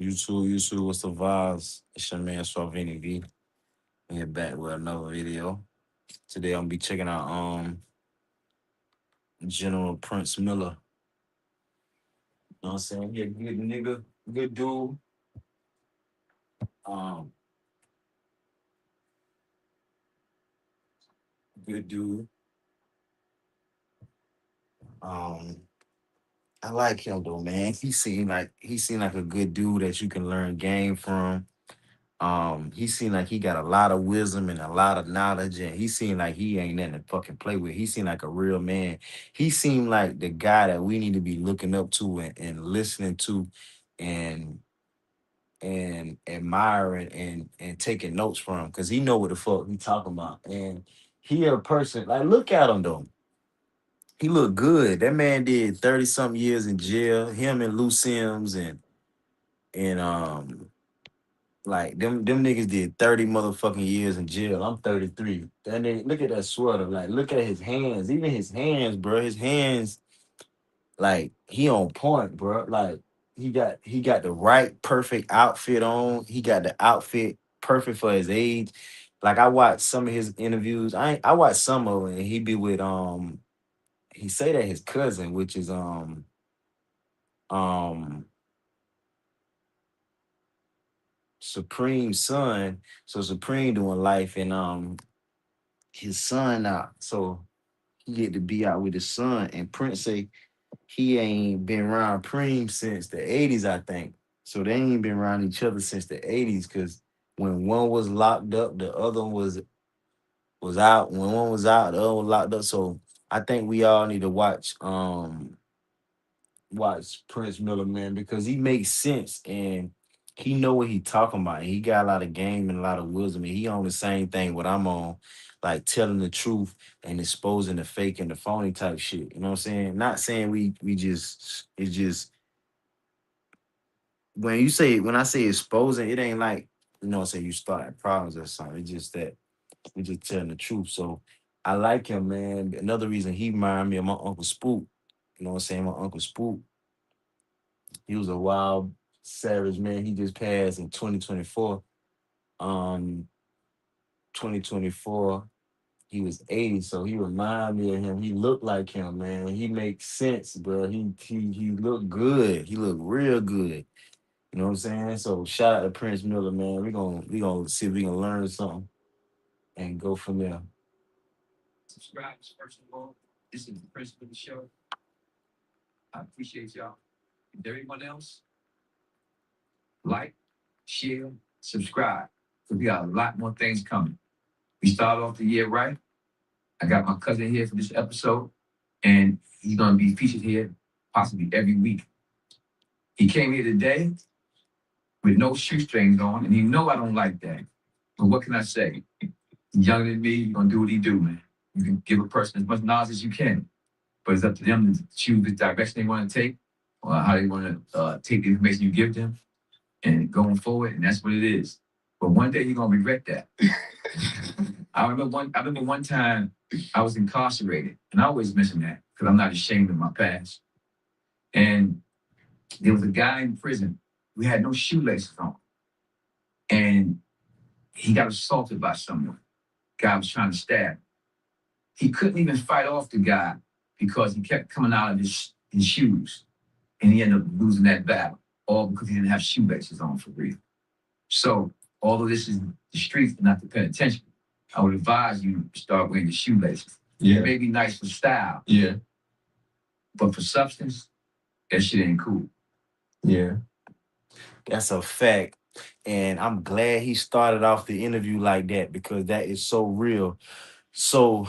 YouTube, what's the vibes? It's your man SuavenyV. Here back with another video. Today I'm gonna be checking out General Prince Miller. You know what I'm saying? Yeah, good nigga, good dude. Um, good dude. Um, I like him though, man. He seemed like a good dude that you can learn game from. He seemed like he got a lot of wisdom and a lot of knowledge, and he seemed like he ain't nothing to fucking play with. He seemed like a real man. He seemed like the guy that we need to be looking up to and listening to, and admiring and taking notes from, because he know what the fuck he talking about. And he a person like, look at him though. He look good. That man did 30 something years in jail. Him and Lou Sims and like them niggas did 30 motherfucking years in jail. I'm 33. That nigga, look at that sweater. Like, look at his hands. Even his hands, bro. His hands, like, he on point, bro. Like, he got the right perfect outfit on. He got the outfit perfect for his age. Like, I watched some of his interviews. I watched some of it, and he be with he say that his cousin, which is um Supreme son. So Supreme doing life, and his son out. So he get to be out with his son. And Prince say he ain't been around Preem since the 80s, I think. So they ain't been around each other since the 80s, because when one was locked up, the other was out. When one was out, the other was locked up. So I think we all need to watch Prince Miller, man, because he makes sense and he know what he talking about. He got a lot of game and a lot of wisdom. And he on the same thing what I'm on, like telling the truth and exposing the fake and the phony type shit. You know what I'm saying? Not saying we just it's just when I say exposing, it ain't like, say you starting problems or something. It's just that we just telling the truth. So I like him, man. Another reason he remind me of my Uncle Spook. You know what I'm saying? My Uncle Spook, he was a wild savage man. He just passed in 2024. 2024. He was 80, so he remind me of him. He looked like him, man. He makes sense, bro. He looked good. He looked real good. You know what I'm saying? So shout out to Prince Miller, man. We gonna see if we can learn something and go from there. Yeah, yeah. That's a fact. And I'm glad he started off the interview like that, because that is so real. So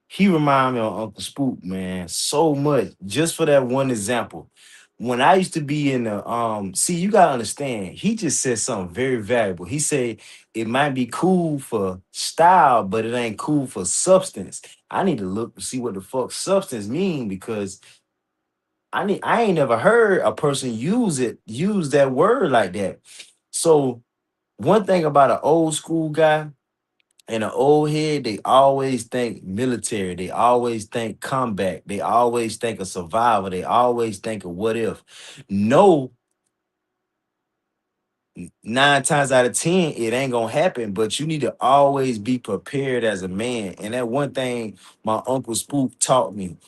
he remind me of Uncle Spook, man, so much. Just for that one example. When I used to be in the see, you gotta understand, he just said something very valuable. He said it might be cool for style, but it ain't cool for substance. I need to look to see what the fuck substance mean, because I ain't never heard a person use that word like that. So one thing about an old school guy and an old head, they always think military, they always think combat, they always think of survival, they always think of what if. No, nine times out of ten, it ain't gonna happen. But you need to always be prepared as a man. And that one thing my uncle Spook taught me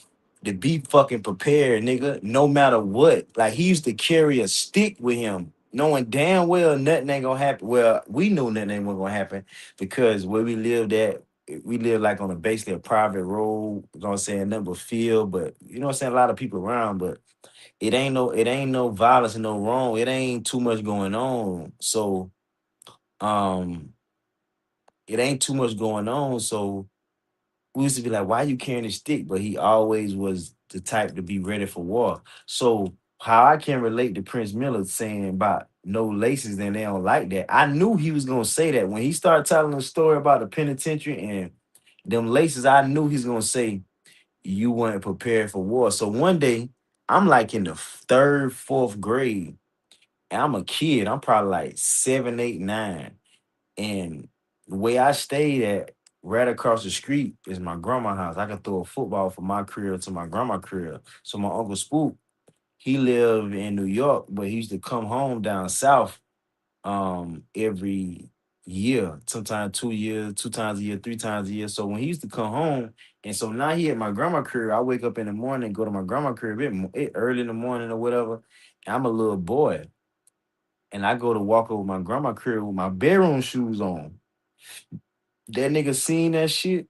to be fucking prepared, nigga, no matter what. Like he used to carry a stick with him, knowing damn well nothing ain't gonna happen. Well, we knew nothing ain't gonna happen because where we lived at, we lived like on a basically a private road, you know what I'm saying, nothing but field, but you know what I'm saying, a lot of people around, but it ain't no violence and no wrong. It ain't too much going on. So um it ain't too much going on. So we used to be like, why you carrying a stick? But he always was the type to be ready for war. So how I can relate to Prince Miller saying about no laces and they don't like that. I knew he was gonna say that when he started telling the story about the penitentiary and them laces. I knew he's gonna say you weren't prepared for war. So one day I'm like in the third, fourth grade, and I'm a kid. I'm probably like 7, 8, 9. And the way I stayed at right across the street is my grandma's house. I could throw a football from my crib to my grandma's crib. So my uncle Spook, he lived in New York, but he used to come home down south every year, sometimes 2 years, 2 times a year, 3 times a year. So when he used to come home, and so now he at my grandma's crib, I wake up in the morning, go to my grandma's crib early in the morning or whatever. I'm a little boy, and I go to walk over my grandma's crib with my bedroom shoes on. That nigga seen that shit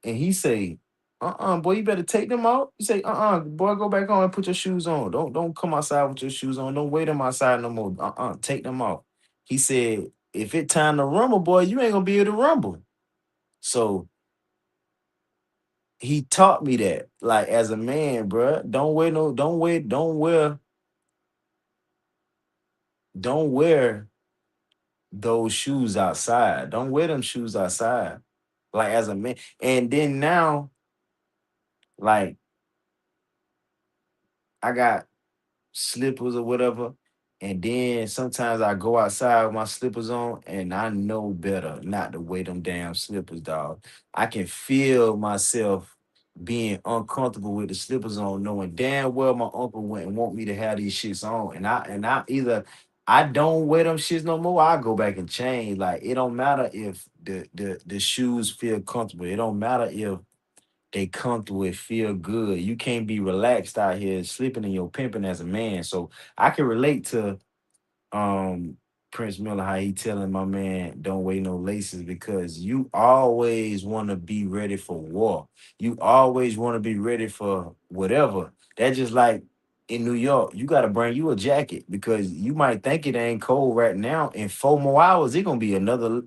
and he say, boy, you better take them out. You say, boy, go back on and put your shoes on. Don't come outside with your shoes on. Don't wait them outside no more. Take them off. He said, if it time to rumble, boy, you ain't gonna be able to rumble. So he taught me that, like as a man, bruh, don't wear those shoes outside. Don't wear them shoes outside. Like as a man. And then now, like I got slippers or whatever. And then sometimes I go outside with my slippers on and I know better not to wear them damn slippers, dog. I can feel myself being uncomfortable with the slippers on, knowing damn well my uncle went and want me to have these shits on. And I either I don't wear them shits no more, I go back and change. Like it don't matter if the shoes feel comfortable. It don't matter if they comfortable, it feel good. You can't be relaxed out here sleeping in your pimping as a man. So I can relate to um Prince Miller how he telling my man don't wear no laces because you always want to be ready for war. You always want to be ready for whatever. That's just like in New York, you got to bring you a jacket because you might think it ain't cold right now. In 4 more hours, it gonna be another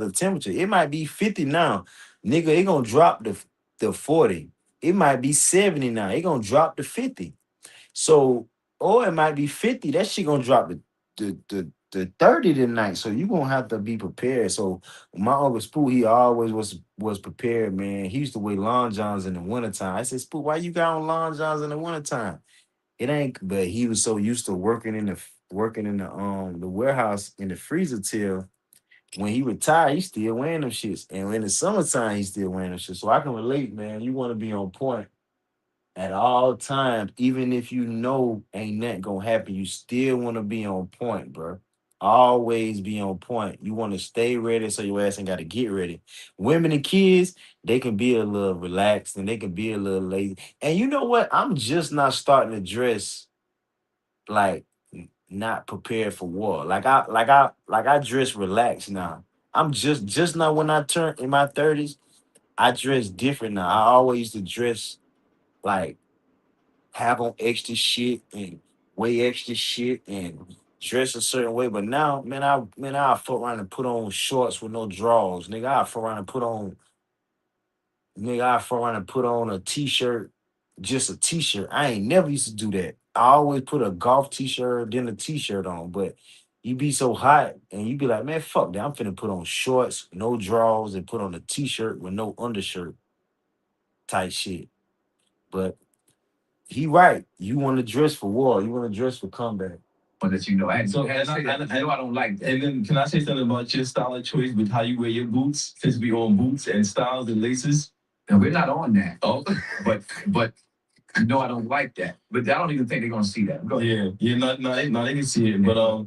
temperature. It might be 50 now, nigga. It gonna drop to 40. It might be 70 now. It gonna drop to 50. So, or it might be 50. That shit gonna drop to 30 tonight. So you gonna have to be prepared. So my uncle Spoo, he always was prepared, man. He used to wear long johns in the wintertime. I said, Spoo, why you got on long johns in the wintertime? It ain't, but he was so used to working in the warehouse in the freezer till when he retired, he still wearing them shits. And in the summertime, he still wearing them shits. So I can relate, man. You want to be on point at all times, even if you know ain't nothing gonna happen, you still want to be on point, bro. Always be on point. You want to stay ready so your ass ain't got to get ready. Women and kids, they can be a little relaxed and they can be a little lazy. And you know what? I'm just not starting to dress like not prepared for war. Like I dress relaxed now. I'm just not when I turn in my 30s, I dress different now. I always used to dress like have on extra shit and weigh extra shit and dress a certain way. But now, I fuck around and put on shorts with no drawers. I fuck around and put on a t-shirt, just a t-shirt. I ain't never used to do that. I always put a golf t-shirt, then a t-shirt on. But you be so hot and you be like, man, fuck that. I'm finna put on shorts, no drawers, and put on a t-shirt with no undershirt type shit. But he right. You want to dress for war. You want to dress for combat. That you know. I know I don't like that. And then can I say something about your style of choice with how you wear your boots? Since we on boots and styles and laces. And we're not on that. Oh, But no, I don't like that. But I don't even think they're gonna see that. Go ahead. yeah, yeah. Not they can see it, but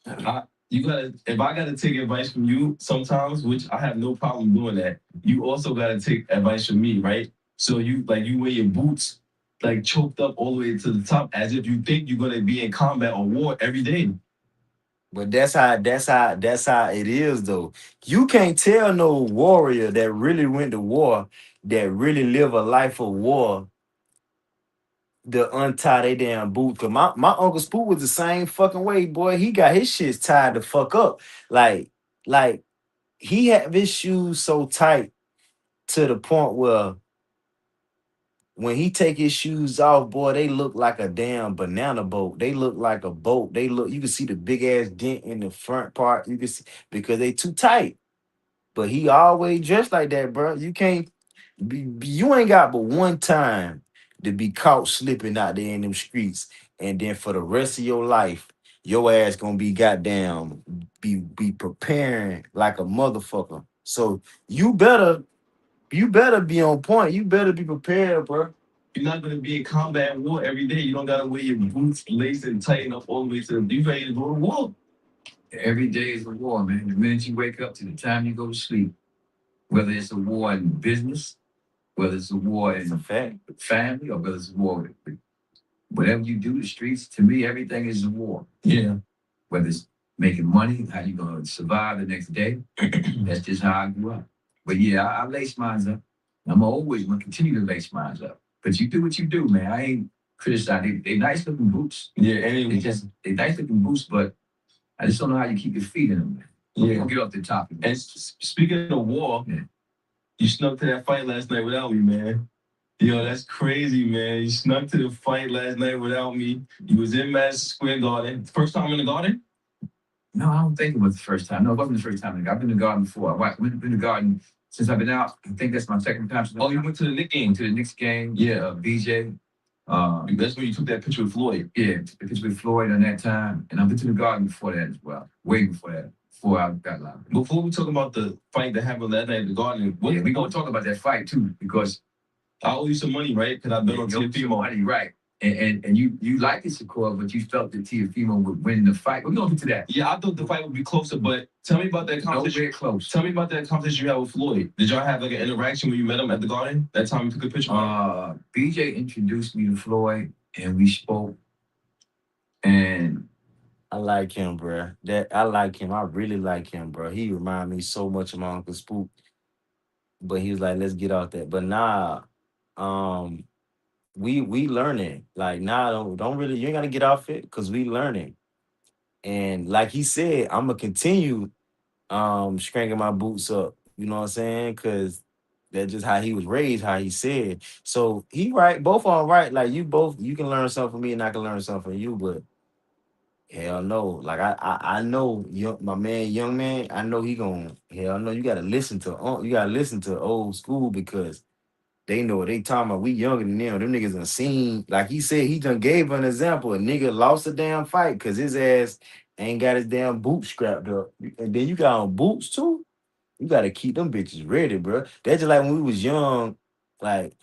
You gotta. If I gotta take advice from you sometimes, which I have no problem doing that, you also gotta take advice from me, right? So you wear your boots like choked up all the way to the top, as if you think you're gonna be in combat or war every day. But that's how it is though. You can't tell no warrior that really went to war, that really live a life of war, to untie they damn boot. Cause my uncle Spook was the same fucking way, boy. He got his shit tied the fuck up. Like he had his shoes so tight to the point where when he take his shoes off, boy, they look like a damn banana boat. They look like a boat. You can see the big ass dent in the front part. You can see because they too tight. But he always dressed like that, bro. You can't you ain't got but one time to be caught slipping out there in them streets, and then for the rest of your life, your ass gonna be goddamn be preparing like a motherfucker. So you better be on point. You better be prepared, bro. You're not gonna be in combat war every day. You don't gotta wear your boots laced and tighten up all the way to the. You ready to go to war? Every day is a war, man. The minute you wake up to the time you go to sleep, whether it's a war in business, whether it's a war It's a in fact. family, or whether it's a war with whatever you do, the streets, to me, everything is a war. Yeah. Whether it's making money, how you gonna survive the next day. That's just how I grew up. But yeah, I lace mines up. I'm always gonna continue to lace mines up. But you do what you do, man. I ain't criticizing. They nice looking boots. Yeah. And They nice looking boots, but I just don't know how you keep your feet in them, man. yeah. Don't get off the top. And speaking of war, Yeah. you snuck to that fight last night without me, man. Yo, that's crazy, man. You snuck to the fight last night without me. You was in Madison Square Garden. First time in the Garden? No, I don't think it was the first time. No, it wasn't the first time. I've been to the garden before. I've been to the garden since I've been out. I think that's my second time. Oh, you went to the Knicks game. To the Knicks game. Yeah. BJ. That's when you took that picture with Floyd. Yeah, took the picture with Floyd on that time. And I've been to the garden before that as well. Way before that. Before I got loud. Before we talk about the fight that happened last night at the Garden, Yeah, we gonna talk about that fight too, because I owe you some money, right? Because I've been on Tiafimo. money, right? And you liked it, Shakur, but you felt that Tiafimo would win the fight. We're gonna get to that. Yeah, I thought the fight would be closer, but tell me about that conversation. Nowhere close. Tell me about that conversation you had with Floyd. Did y'all have like an interaction when you met him at the Garden? That time you took a picture? BJ introduced me to Floyd, and we spoke. And I like him, bro. That I like him. I really like him, bro. He remind me so much of my Uncle Spook. But he was like, let's get off that. But nah, um, we learning. Like, nah, don't really you ain't gotta get off it because we learning. And like he said, I'm gonna continue stringing my boots up. You know what I'm saying? Cause that's just how he was raised, how he said. So he right, both of them right. Like you can learn something from me and I can learn something from you, but hell no. Like I know my man, young man, I know he gonna hell no, you gotta listen to old school because they know what they talking about. We younger than them. Them niggas done seen, like he said, he done gave an example. A nigga lost a damn fight because his ass ain't got his damn boots scrapped up. And then you got on boots too. You gotta keep them bitches ready, bro. That's just like when we was young, like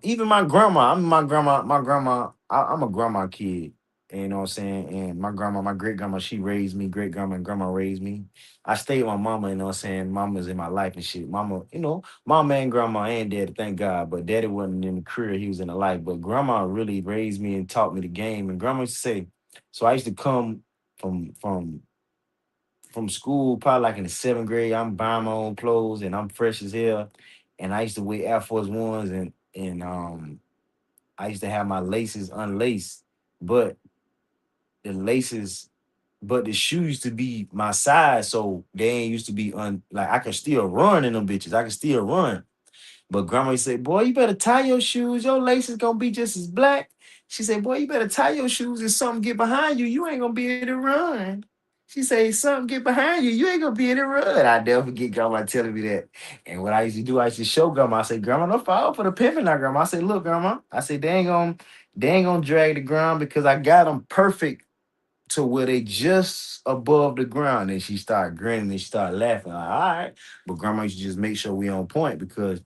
even my grandma, I'm a grandma kid. You know what I'm saying? And my grandma, my great grandma, she raised me. Great grandma and grandma raised me. I stayed with my mama, you know what I'm saying? Mama's in my life and shit. Mama, mama and grandma and daddy, thank God. But daddy wasn't in the career, he was in the life. But grandma really raised me and taught me the game. And grandma used to say, so I used to come from from from school, probably like in the seventh grade. I'm buying my own clothes and I'm fresh as hell. And I used to wear Air Force Ones and I used to have my laces unlaced, but the laces, but the shoes used to be my size, so they ain't used to be like I can still run in them bitches. I can still run. But grandma used to say, boy, you better tie your shoes. Your laces gonna be just as black. She said, boy, you better tie your shoes and something get behind you. You ain't gonna be able to run. She said, something get behind you. You ain't gonna be able to run. I never forget grandma telling me that. And what I used to do, I used to show grandma. I said, grandma, don't fall for the pimping now, grandma. I said, look, grandma. I said, they ain't gonna drag the ground because I got them perfect to where they just above the ground. And she started grinning and she started laughing. Like, all right. But grandma used to just make sure we on point because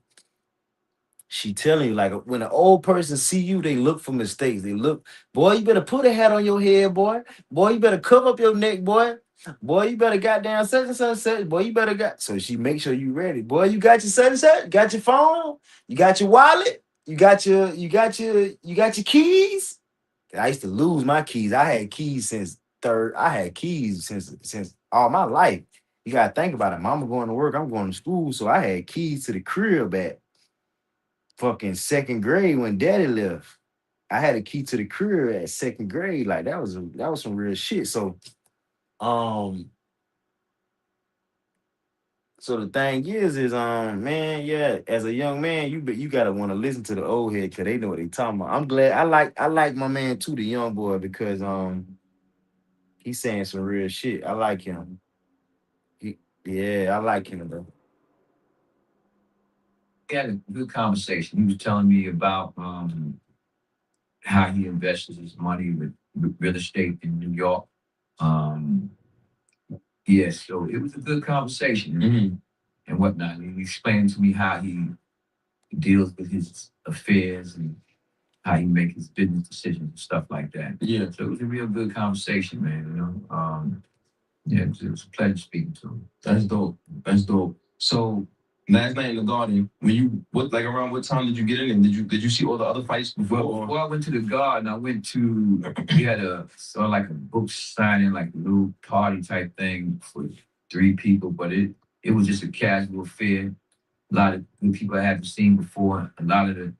She telling you, like, when an old person see you, they look for mistakes. They look, boy, you better put a hat on your head, boy. Boy, you better cover up your neck, boy. Boy, you better goddamn such and such, such. Boy, you better got. So she make sure you ready. Boy, you got your such and such. You got your phone. You got your wallet. You got your keys. I used to lose my keys. I had keys since third. I had keys since all my life. You gotta think about it. Mama going to work. I'm going to school, so I had keys to the crib at fucking second grade when daddy left. I had a key to the crib at second grade. Like that was some real shit. Um so the thing is man, yeah, as a young man, you gotta want to listen to the old head because they know what they talking about. I'm glad I like my man too, the young boy, because he's saying some real shit. I like him. Yeah, I like him though. We had a good conversation. He was telling me about how he invested his money with real estate in New York. Um, yeah, so it was a good conversation and whatnot. And he explained to me how he deals with his affairs and how he makes his business decisions and stuff like that. Yeah. So it was a real good conversation, man. You know, yeah, it was a pleasure speaking to him. That's dope. That's dope. So last night in the Garden, when you around what time did you get in? And did you see all the other fights before? Well, before I went to the Garden, I went to we had a sort of like a book signing, like a little party type thing for 3 people, but it was just a casual affair. A lot of good people I haven't seen before. A lot of the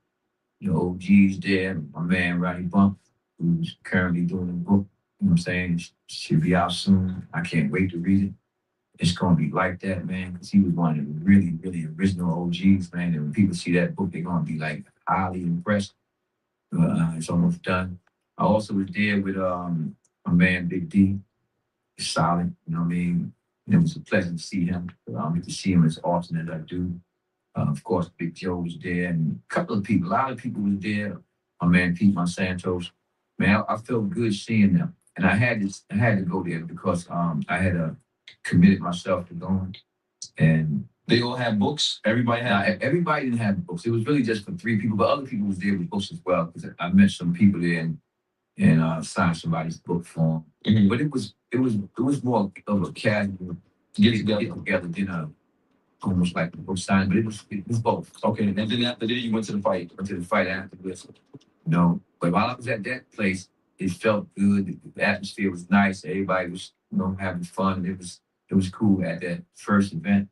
OGs there. My man Roddy Bump, who's currently doing a book. You know what I'm saying? It should be out soon. I can't wait to read it. It's gonna be like that, man, because he was one of the really, really original OGs, man. And when people see that book, they're gonna be like highly impressed. It's almost done. I also was there with my man Big D. He's solid, you know what I mean? And it was a pleasure to see him. Get to see him as often as I do. Of course, Big Joe was there, and a couple of people, a lot of people was there. My man Pete Monsantos. Man, I felt good seeing them, and I had to go there because I had committed myself to going, and They all had books. Everybody now, had. everybody didn't have books. It was really just for 3 people, but other people was there with books as well because I met some people there and signed somebody's book for them. Mhm. But it was more of a casual Get get together. together than almost like a book signing, but it was both. Okay, and then after that, you went to the fight. Went to the fight afterwards. But while I was at that place, it felt good. The atmosphere was nice. Everybody was having fun. It was cool at that first event.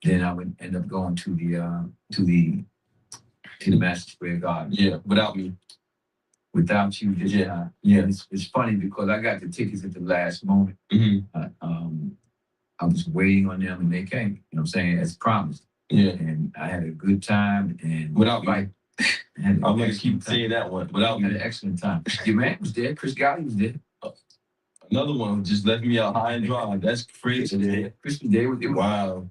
Then I would end up going to the Madison Square Garden. Yeah, without me. Without you, just Yeah. It's funny because I got the tickets at the last moment. Mm-hmm. I was waiting on them and they came. You know what I'm saying? As promised. Yeah. And I had a good time. And Without me. I'm gonna keep saying that one. Without I had me. an excellent time. Your man was there. Chris Gotti was there. Another one just left me out high and dry. That's crazy. Chris was there. Wow.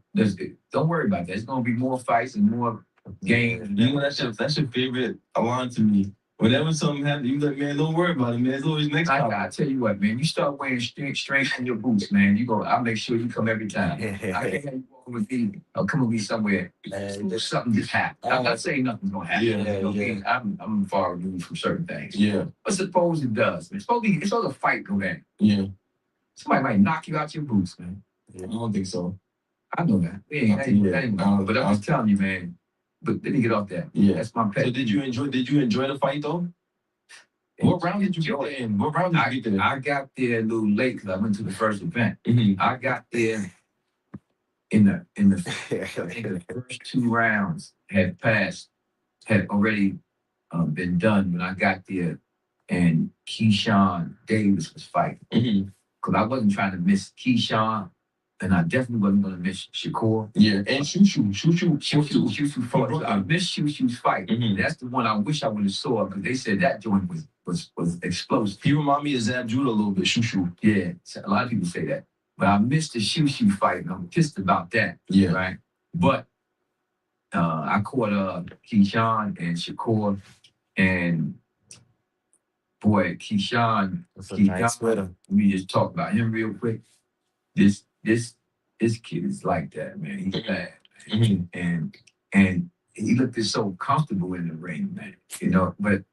Don't worry about that. There's gonna be more fights and more games. You know that's your favorite line to me. Whenever something happens, you like, man, don't worry about it, man. It's always next time. I tell you what, man. You start wearing strength in your boots, man. I'll make sure you come every time. I can't have you walking with me or come with me somewhere. Something just happened. I'm not saying nothing's gonna happen. I'm far removed from certain things. Yeah. But suppose it does. It's supposed to fight go down. Yeah. Somebody might knock you out your boots, man. I don't think so. I know that. But I'm just telling you, man. But let me get off that. Yeah. That's my pet. So did you enjoy the fight though? What round did you get in? What round did you get in? I got there a little late because I went to the first event. Mm-hmm. I got there in the first 2 rounds had already been done when I got there, and Keyshawn Davis was fighting. Mm-hmm. Because I wasn't trying to miss Keyshawn, and I definitely wasn't going to miss Shakur. Yeah, and Shushu fought. I missed Shushu's fight. Mm-hmm. That's the one I wish I would have saw because they said that joint was explosive. He remind me of Zab Judah a little bit. Shushu. Yeah, a lot of people say that. But I missed the Shushu fight, and I'm pissed about that. Yeah. Right? But I caught Keyshawn and Shakur, and boy, Keyshawn, let me just talk about him real quick. This kid is like that, man. He's bad. Mm-hmm. And he looked so comfortable in the ring, man. You know, but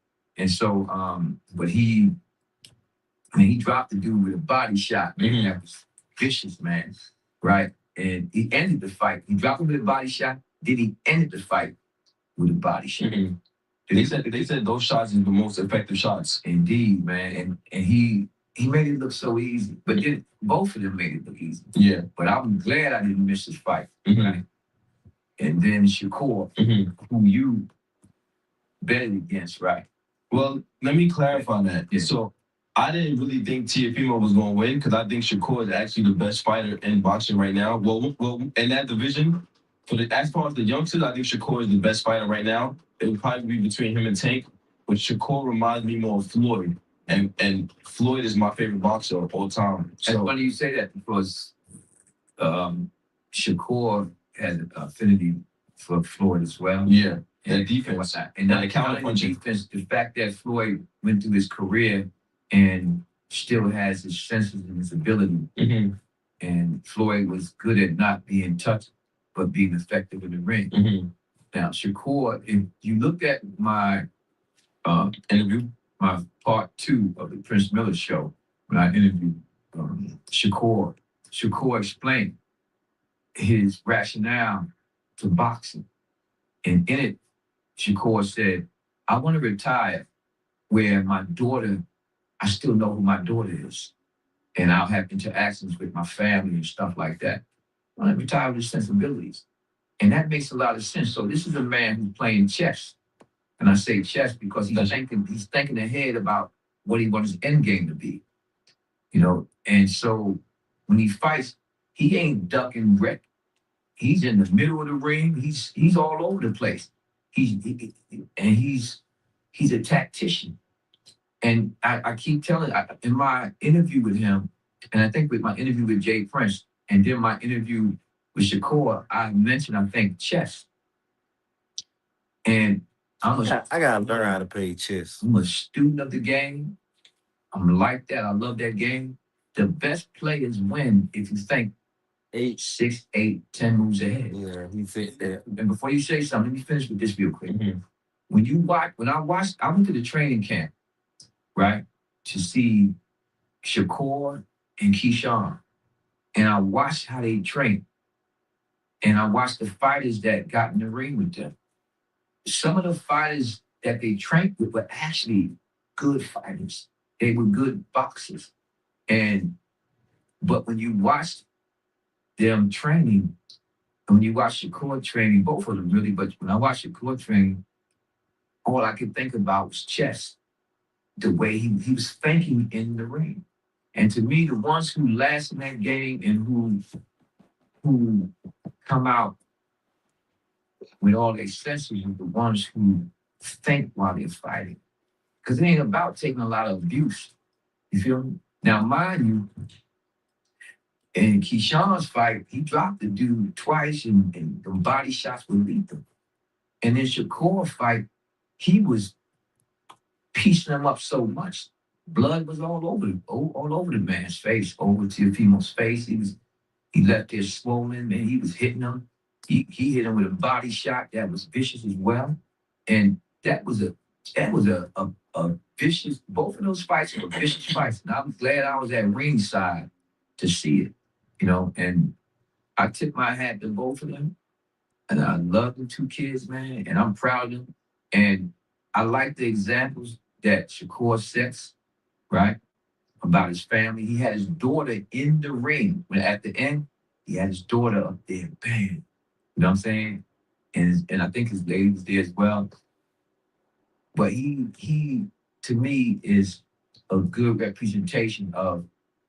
he dropped the dude with a body shot, man. That was vicious, man. Right? And he ended the fight. He dropped him with a body shot, then he ended the fight with a body shot. They said those shots are the most effective shots. Indeed, man. And he made it look so easy. But then both of them made it look easy. Yeah. But I'm glad I didn't miss this fight. Right? And then Shakur, who you betted against, right? Well, let me clarify that. Yeah. So I didn't really think Tiafimo was going to win because I think Shakur is actually the best fighter in boxing right now. Well, in that division, as far as the youngsters, I think Shakur is the best fighter right now. It would probably be between him and Tank, but Shakur reminds me more of Floyd, and Floyd is my favorite boxer of all time. It's funny you say that because Shakur has an affinity for Floyd as well. Yeah. And defense. And the counter-punching defense, the fact that Floyd went through his career and still has his senses and his ability. And Floyd was good at not being touched, but being effective in the ring. Now, Shakur, if you look at my interview, my part 2 of the Prince Miller show, when I interviewed Shakur explained his rationale to boxing. And in it, Shakur said, I want to retire where my daughter, I still know who my daughter is. And I'll have interactions with my family and stuff like that. I want to retire with his sensibilities. And that makes a lot of sense. So this is a man who's playing chess. And I say chess because he's thinking ahead about what he wants his end game to be. You know, and so when he fights, he ain't ducking wreck. He's in the middle of the ring. He's all over the place. He's a tactician. And I keep telling, in my interview with him, and I think with my interview with Jay Prince, and then my interview with Shakur, I mentioned, I think, chess. And I gotta learn how to play chess. I'm a student of the game. I'm like that. I love that game. The best players win if you think 8, 6, 8, 10 moves ahead. Yeah, he said that. And before you say something, let me finish with this real quick. When I went to the training camp, right, to see Shakur and Keyshawn, and I watched how they train, and I watched the fighters that got in the ring with them. Some of the fighters that they trained with were actually good fighters. They were good boxers, but when you watched them training, and when you watch Shakur training, both of them really, but when I watched Shakur training, all I could think about was chess. The way he was thinking in the ring. And to me, the ones who last in that game and who come out with all their senses are the ones who think while they're fighting. Because it ain't about taking a lot of abuse. You feel me? Now, mind you, in Keyshawn's fight, he dropped the dude twice and the body shots were lethal. And in Shakur's fight, he was piecing him up so much. Blood was all over the man's face, over Teofimo's face. He left there swollen, man. He was hitting him. He hit him with a body shot that was vicious as well. And that was a vicious, both of those fights were vicious fights. And I'm glad I was at ringside to see it, you know, and I tip my hat to both of them. And I love the 2 kids, man, and I'm proud of them. And I like the examples that Shakur sets, right, about his family. He had his daughter in the ring. When at the end, he had his daughter up there, bang. You know what I'm saying? And I think his lady was there as well. But he to me is a good representation of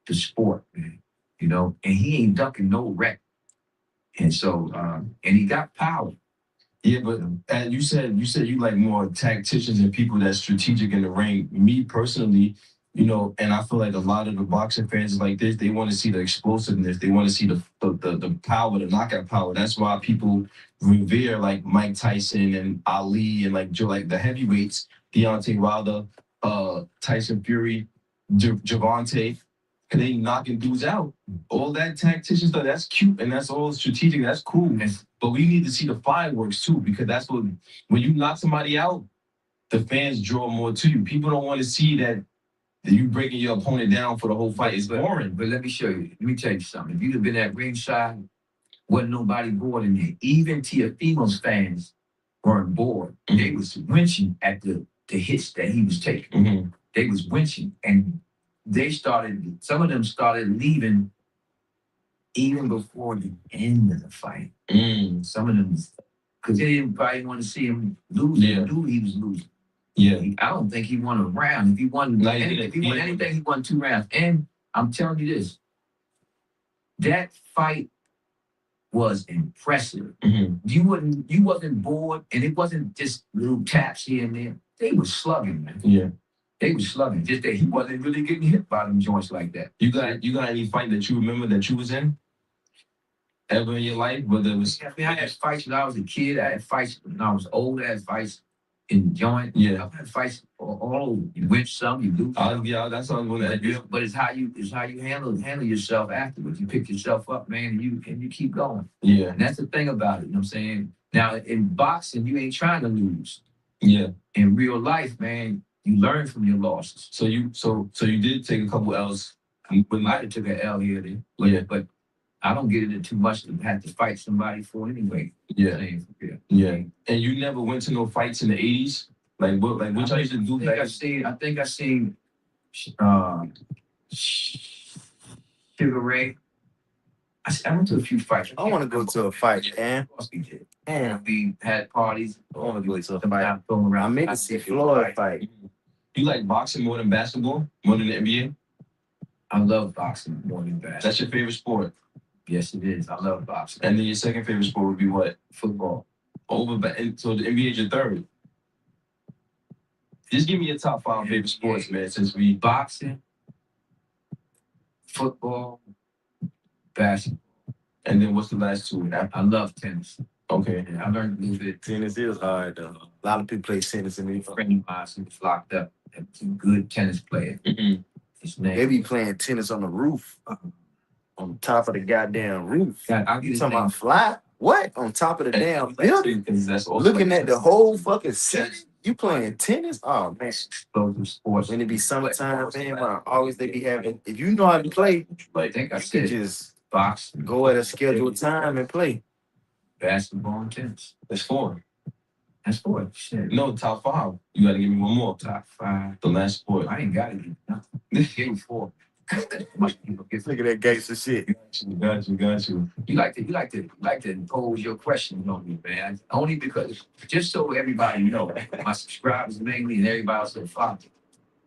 the sport, man. You know, and he ain't ducking no wreck. And so and he got power. Yeah, but you said you like more tacticians and people that's strategic in the ring. Me personally, you know, and I feel like a lot of the boxing fans is like this. They want to see the explosiveness. They want to see the power, the knockout power. That's why people revere like Mike Tyson and Ali and like the heavyweights, Deontay Wilder, Tyson Fury, Javante. Cause they knocking dudes out. All that tactician stuff, that's cute and that's all strategic. That's cool. but we need to see the fireworks too, because that's what when you knock somebody out, the fans draw more to you. People don't want to see that you breaking your opponent down for the whole fight. It's boring. But let me show you. Let me tell you something. If you'd have been at ringside, wasn't nobody bored in there. Even Teofimo's fans weren't bored. Mhm. They was winching at the hits that he was taking. Mm-hmm. They was winching, and some of them started leaving even before the end of the fight. Some of them, because they didn't probably want to see him lose. Yeah. They knew he was losing. Yeah. I don't think he won a round. If he won, No, if he won anything, he won 2 rounds. And I'm telling you this, that fight was impressive. Mm-hmm. You wasn't bored, and it wasn't just little taps here and there. They were slugging, man. Yeah. They were slugging. Just that he wasn't really getting hit by them joints like that. You got any fight that you remember that you was in ever in your life? Whether it was, I mean, I had fights when I was a kid. I had fights when I was old. I had fights in the joint. Yeah. I've had fights all over. You win some, you lose some. yeah, that's what I'm going to. But it's how you handle yourself afterwards. You pick yourself up, man, and you keep going. Yeah. And that's the thing about it. You know what I'm saying? Now in boxing, you ain't trying to lose. Yeah. In real life, man, you learn from your losses. So you did take a couple L's. I might have took an L here, then, but I don't get into too much to have to fight somebody for anyway. Yeah. Yeah. And you never went to no fights in the 80s? Like what? Like which I used to do? I think I seen Sugar Ray. I went to a few fights. I want to go to a fight, man. And we had parties. I want to go to a fight. Around. I meant to see Floyd fight. You like boxing more than basketball? More than the NBA? I love boxing more than basketball. That's your favorite sport? Yes, it is. I love boxing. And then your second favorite sport would be what? Football. So the NBA is your third. Just give me your top 5 favorite sports, man. Since we boxing, football, basketball, and then what's the last 2? I love tennis. Okay, I learned a little bit. Tennis is hard though. A lot of people play tennis in New York. A friend of mine who was locked up. He's a good tennis player. Mm-hmm. His name. They be playing tennis on the roof, on top of the goddamn roof. God, You talking about fly? What? On top of the damn building? That's Looking at the whole fucking city. You playing tennis? Oh man. Explosive sports. When it be summertime, man, when always they be having. If you know how to play, I think I you said can just boxing. go at a scheduled time and play. Basketball and tennis. That's 4. That's 4. Shit. No, top 5. You gotta give me one more. Top 5. The last sport. I ain't got it. Nothing. Give me 4. Much people get. Look at that gangster shit. Got you. You like to impose your questions on me, man. Only because, just so everybody know, my subscribers mainly and everybody else that follow,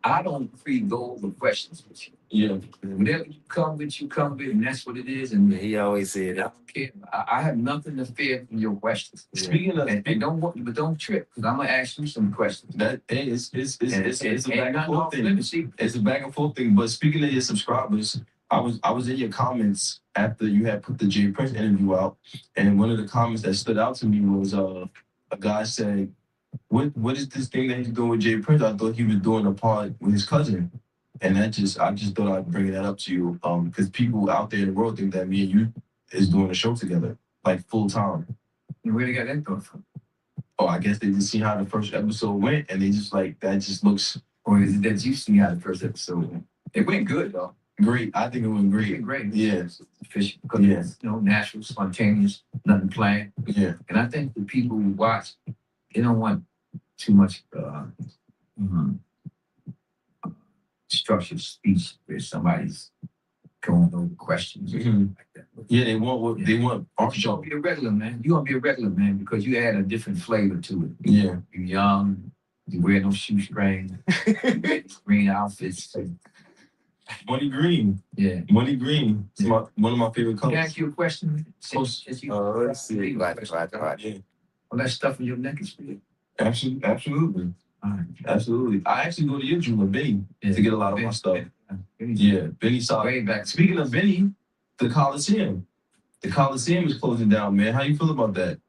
I don't go over questions with you. Yeah. Whatever you come with, and that's what it is. And He always said I that. don't care. I have nothing to fear from your questions. Speaking of, And don't trip, because I'm gonna ask you some questions. that is it's a back and forth thing. thing. It's a back and forth thing. But speaking of your subscribers, I was in your comments after you had put the Jay Prince interview out, and one of the comments that stood out to me was a guy said, "What is this thing that he's doing with Jay Prince? I thought he was doing a part with his cousin." And I just thought I'd bring that up to you, because people out there in the world think that me and you is doing a show together, like full time. Where they got that thought from? Oh, I guess they just see how the first episode went, and they just like that just looks Or is it that you see how the first episode went? It went good though. great. I think it went It great. went great. Yeah. It's efficient because it's natural, spontaneous, nothing planned. Yeah. And I think the people who watch, they don't want too much structured speech where somebody's going over questions or something like that. Yeah, they want they want You're offshore. gonna be a regular man. You're gonna be a regular man because you add a different flavor to it. Yeah. You're young, you wear no shoestrings, you wear green outfits. Money Green. Yeah. Money Green. It's one of my favorite Can I colors. ask you a question? Since you Let's see. Right. Yeah. all that stuff in your neck is real. Absolutely. All right. Absolutely. I actually go to your jeweler, Benny, to get a lot of my stuff. Yeah, Benny saw. Way back. Speaking of Benny, the Coliseum. The Coliseum is closing down, man. How you feel about that?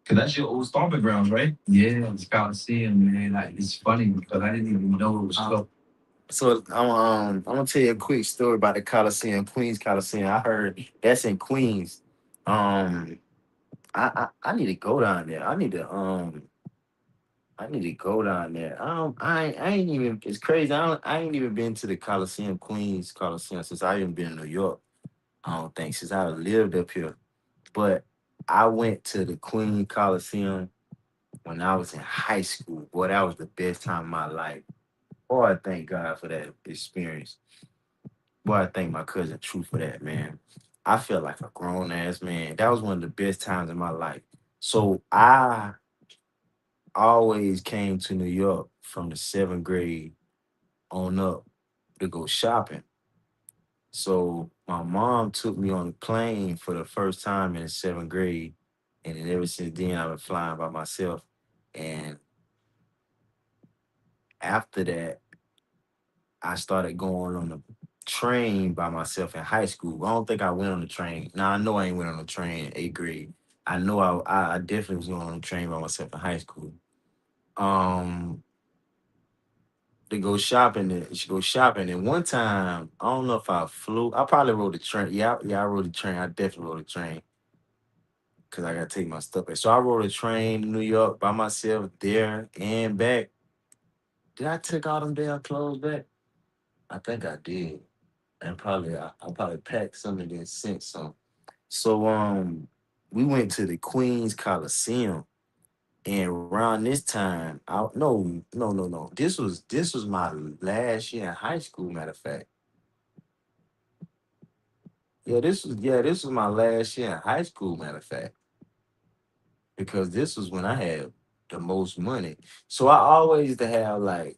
Because that's your old stomping grounds, right? Yeah, it's Coliseum, man. It's funny because I didn't even know it was closed. So I'm gonna tell you a quick story about the Coliseum, Queens Coliseum. I heard that's in Queens. I I need to go down there. I need to go down there. I ain't even. It's crazy. I ain't even been to the Coliseum, Queens Coliseum, since I even been in New York. I don't think since I lived up here. But I went to the Queen Coliseum when I was in high school. Boy, that was the best time of my life. Boy, I thank God for that experience. Boy, I thank my cousin True for that, man. I felt like a grown ass man. That was one of the best times in my life. So I always came to New York from the seventh grade on up to go shopping. So my mom took me on a plane for the first time in the seventh grade. And then ever since then, I've been flying by myself. And after that, I started going on the train by myself in high school. I don't think I went on the train. Now I know I ain't went on the train in eighth grade. I know I definitely was going on the train by myself in high school. Um, to go shopping. To go shopping. And one time, I don't know if I flew. I probably rode the train. Yeah, I rode the train. I definitely rode the train because I gotta take my stuff back. So I rode a train to New York by myself there and back. Did I take all them damn clothes back? I think I did. And probably I probably packed some and then sent some. So we went to the Queens Coliseum. And around this time, no. This was my last year in high school, matter of fact. Yeah, this was my last year in high school, matter of fact, because this was when I had the most money. So I always used to have like,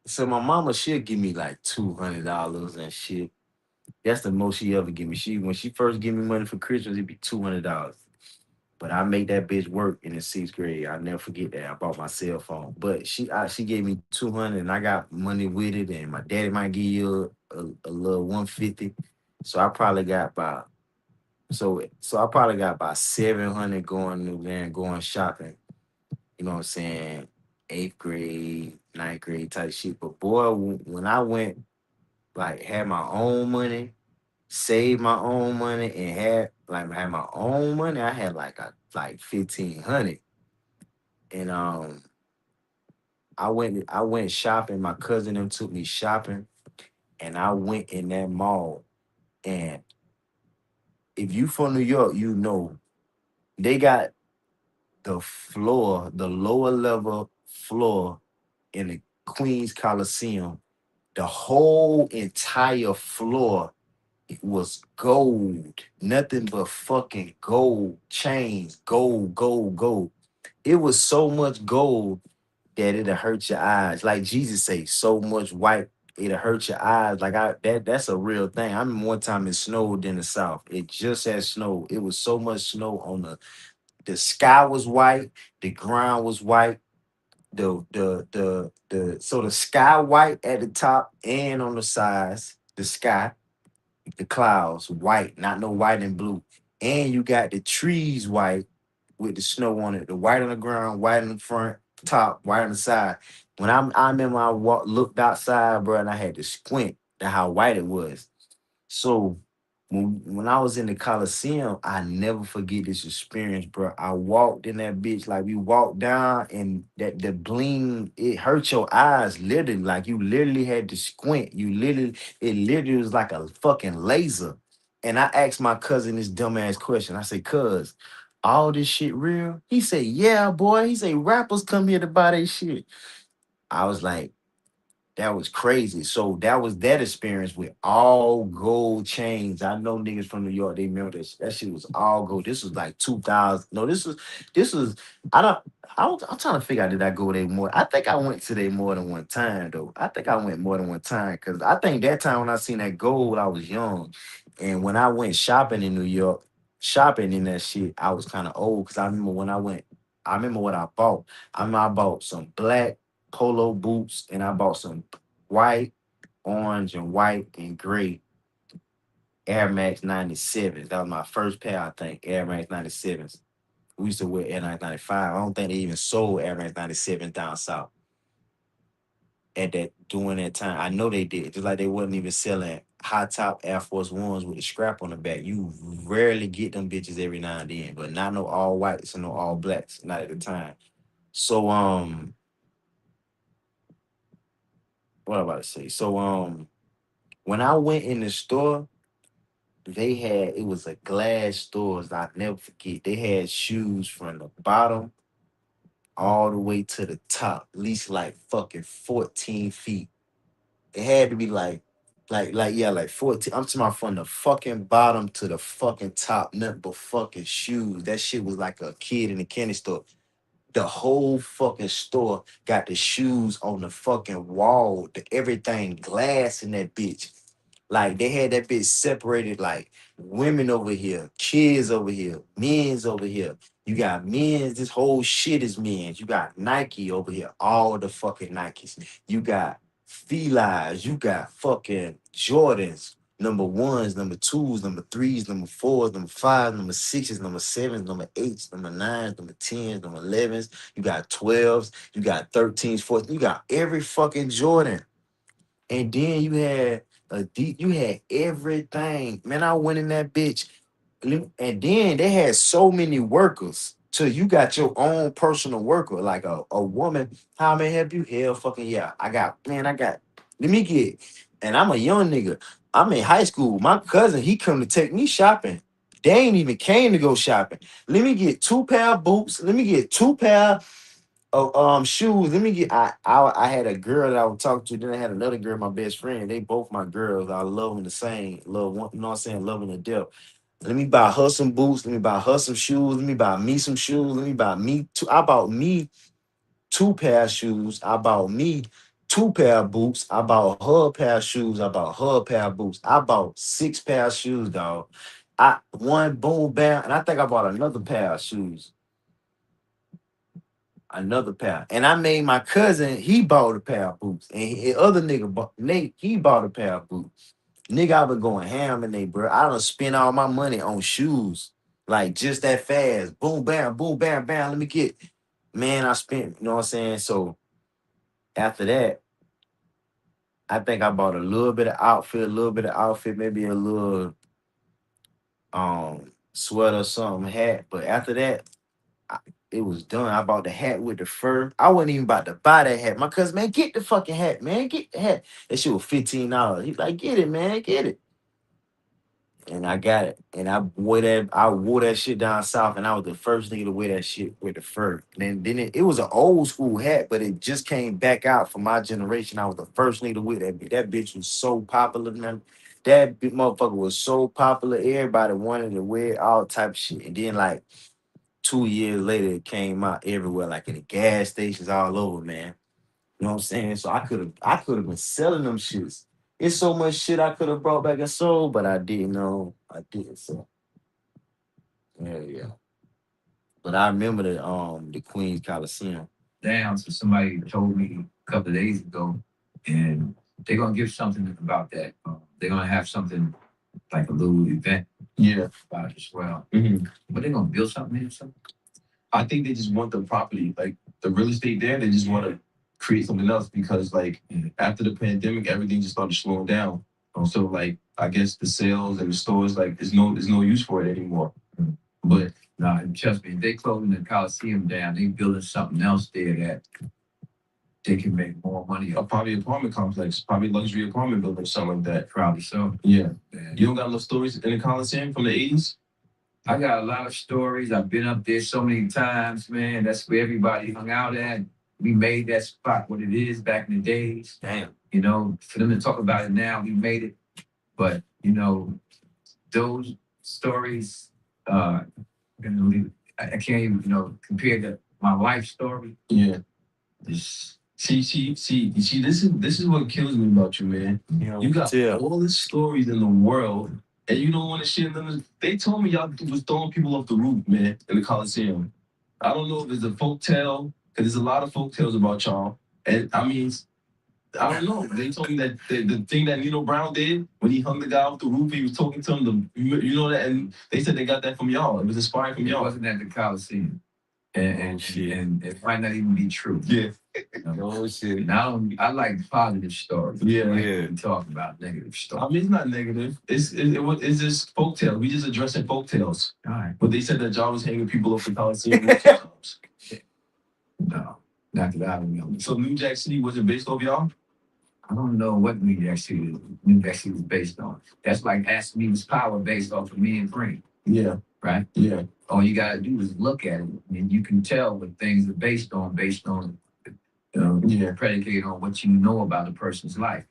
so my mama she'll give me like $200 and shit. That's the most she ever give me. She when she first give me money for Christmas, it'd be $200. But I made that bitch work in the sixth grade. I'll never forget that. I bought my cell phone. But she gave me 200 and I got money with it. And my daddy might give you a little 150. So I probably got about so I probably got about 700 going to there going shopping. You know what I'm saying? Eighth grade, ninth grade type shit. But boy, when I went like had my own money, saved my own money, and had my own money, I had like 1,500. And I went shopping. My cousin them took me shopping, and I went in that mall. And if you from New York, you know they got the lower level floor in the Queens Coliseum. The whole entire floor was gold, nothing but fucking gold chains, gold, gold, gold. It was so much gold that it'll hurt your eyes. Like Jesus say, so much white, it'll hurt your eyes. Like that's a real thing. I remember one time it snowed in the south. It just had snowed. It was so much snow on the sky was white, the ground was white, so the sky white at the top and on the sides, the sky, the clouds white, not no white and blue. And you got the trees white with the snow on it, the white on the ground, white on the front, top, white on the side. I remember looked outside, bro, and I had to squint at how white it was. So when I was in the Coliseum, I never forget this experience, bro. I walked in that bitch like we walked down, and that the bling it hurt your eyes literally. Like you literally had to squint. It literally was like a fucking laser. And I asked my cousin this dumbass question. I said, "Cuz, all this shit real?" He said, "Yeah, boy." He said, "Rappers come here to buy their shit." I was like, that was crazy. So that was that experience with all gold chains. I know niggas from New York, they remember this. That shit was all gold. This was like 2000. No, this was I don't I'm trying to figure out did I go there more. I think I went to there more than one time though. I think I went more than one time because I think that time when I seen that gold, I was young. And when I went shopping in New York, shopping in that shit, I was kind of old because I remember when I went, I remember what I bought. I bought some black polo boots and I bought some white, orange, and white and gray Air Max 97s. That was my first pair, I think, Air Max 97s. We used to wear Air Max 95. I don't think they even sold Air Max 97 down south. at that during that time. I know they did. Just like they wasn't even selling high top Air Force Ones with a scrap on the back. You rarely get them bitches every now and then, but not no all whites and no all blacks. Not at the time. So what am I about to say? So when I went in the store, they had it was a glass stores. I never forget. They had shoes from the bottom all the way to the top, at least like fucking 14 feet. It had to be like yeah, like 14. I'm talking about from the fucking bottom to the fucking top, nothing but fucking shoes. That shit was like a kid in a candy store. The whole fucking store got the shoes on the fucking wall, the everything glass in that bitch. Like they had that bitch separated like women over here, kids over here, men's over here. You got men's, this whole shit is men's. You got Nike over here, all the fucking Nikes. You got Felines, you got fucking Jordans, number ones, number twos, number threes, number fours, number fives, number sixes, number sevens, number eights, number nines, number tens, number 11s. You got 12s, you got 13s, 14s, you got every fucking Jordan. And then you had you had everything. Man, I went in that bitch. And then they had so many workers. Till you got your own personal worker, like a woman. How may I help you? Hell fucking yeah. I got, let me get, and I'm a young nigga. I'm in high school. My cousin, he come to take me shopping. They ain't even came to go shopping. Let me get two pair of boots. Let me get two pair shoes. Let me get. I had a girl that I would talk to. Then I had another girl, my best friend. They both my girls. I love them the same. Love one. You know what I'm saying? Love them to death. Let me buy her some boots. Let me buy her some shoes. Let me buy me some shoes. Let me buy me two. I bought me two pair of shoes. I bought me two pair of boots. I bought her a pair of shoes. I bought her a pair of boots. I bought six pair of shoes, dog. I one boom bam, and I think I bought another pair of shoes, another pair. And I made my cousin, he bought a pair of boots. And other nigga, Nate, he bought a pair of boots. Nigga, I been going ham in they, bro. I done spend all my money on shoes. Like just that fast. Boom, bam, bam. Let me get. Man, I spent, you know what I'm saying? So after that, I think I bought a little bit of outfit, maybe a little sweater or something, hat. But after that, I- it was done. I bought the hat with the fur. I wasn't even about to buy that hat. My cousin, man, get the fucking hat, man. Get the hat. That shit was $15. He's like, get it, man, get it. And I got it. And I wore that shit down south, and I was the first nigga to wear that shit with the fur. And then it was an old school hat, but it just came back out for my generation. I was the first nigga to wear that bitch. That bitch was so popular, man. Motherfucker was so popular. Everybody wanted to wear it, all type of shit. And then like 2 years later, it came out everywhere, like in the gas stations all over, man. You know what I'm saying? So I could have been selling them shits. It's so much shit I could have brought back and sold, but I didn't know. I didn't. So yeah, yeah. But I remember the Queens Coliseum. Down. So somebody told me a couple of days ago, and they're gonna give something about that. They're gonna have something like a little event Yeah. about it as well. Mhm. But they're gonna build something in something. I think they just want the property, like the real estate there. They just want to create something else because, like, after the pandemic, everything just started slowing down. So, like, I guess the sales and the stores, like, there's no use for it anymore. But Nah, and trust me, if they closing the Coliseum down, they building something else there that they can make more money off. probably apartment complex, probably luxury apartment building, something like that. Probably so. Yeah. Man. You don't got no stories in the Coliseum from the 80s? I got a lot of stories. I've been up there so many times, man. That's where everybody hung out at. We made that spot what it is back in the days. Damn. You know, for them to talk about it now, we made it. But, you know, those stories, you know, I can't even, you know, compare to my life story. Yeah. This, See. This is what kills me about you, man. You got all the stories in the world, and you don't want to share them. They told me y'all was throwing people off the roof, man, in the Coliseum. I don't know if it's a folk tale, because there's a lot of folk tales about y'all. And I mean, I don't know. They told me that the thing that Nino Brown did when he hung the guy off the roof, he was talking to him. You know that, and they said they got that from y'all. It was inspired from it y'all. wasn't at the Coliseum. and it might not even be true. Yeah. Oh shit. And I like positive stories. Yeah. Like Yeah. we talk about negative I stories. mean, it's not negative. It's just folktales. We just addressing folktales. All right. But they said that John was hanging people up in Coliseum sometimes. No, not that I remember. So New Jack City wasn't based off y'all? I don't know what New Jack City was based on. That's like asking me was power based off of me and Green, Yeah. right? Yeah. All you gotta do is look at it, and you can tell what things are based on, Yeah. predicated on what you know about a person's life.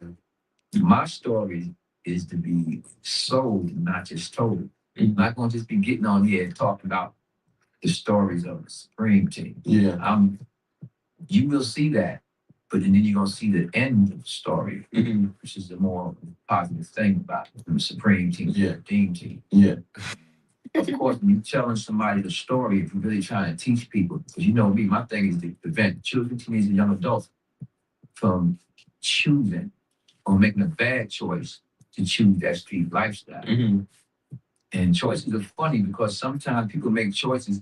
My story is to be sold, not just told. I'm not gonna just be getting on here and talking about the stories of the Supreme team. Yeah. You will see that, but then you're gonna see the end of the story, Mm-hmm. which is the more positive thing about the Supreme team, Yeah. the team team. Yeah. Of course, when you're telling somebody the story, if you're really trying to teach people, because you know me, my thing is to prevent children, teenagers, and young adults from choosing or making a bad choice to choose that street lifestyle. Mm-hmm. And choices are funny because sometimes people make choices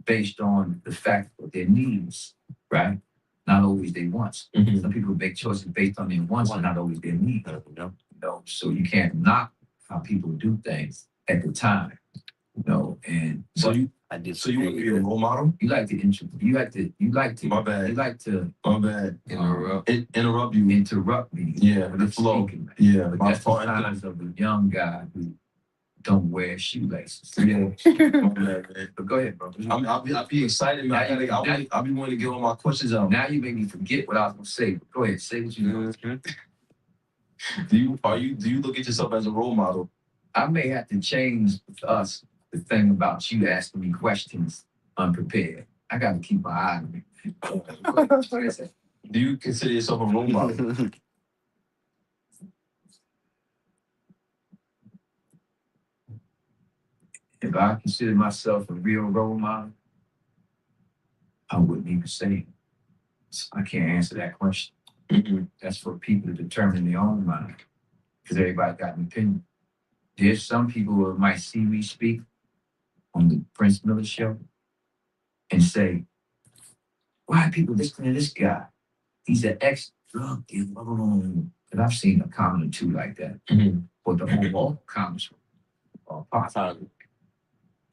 based on the fact of their needs, right? Not always their wants. Mm-hmm. Some people make choices based on their wants and not always their needs. No. So you can't knock how people do things at the time. And So you I did. so you want to be a role model? you like to My bad. you like to My bad. Interrupt. Interrupt you. interrupt me. Yeah, when the I'm flow. speaking. Yeah. But My that's the fault. signs of a young guy who don't wear shoelaces. Yeah. My bad, man. But go ahead, bro. I'll be excited, man. I'll be wanting to get all my questions out. Now you make me forget what I was gonna say. Go ahead, say what you know. Do you look at yourself as a role model? I may have to change us the thing about you asking me questions unprepared. I gotta keep my eye on you. Do you consider yourself a role model? If I consider myself a real role model, I wouldn't even say it. So I can't answer that question. Mm-hmm. That's for people to determine in their own mind, because everybody got an opinion. There's some people who might see me speak on the Prince Miller show and say, why are people listening to this guy? He's an ex-drug dealer. And I've seen a comment or two like that. Mm-hmm. But the overall comments were positive.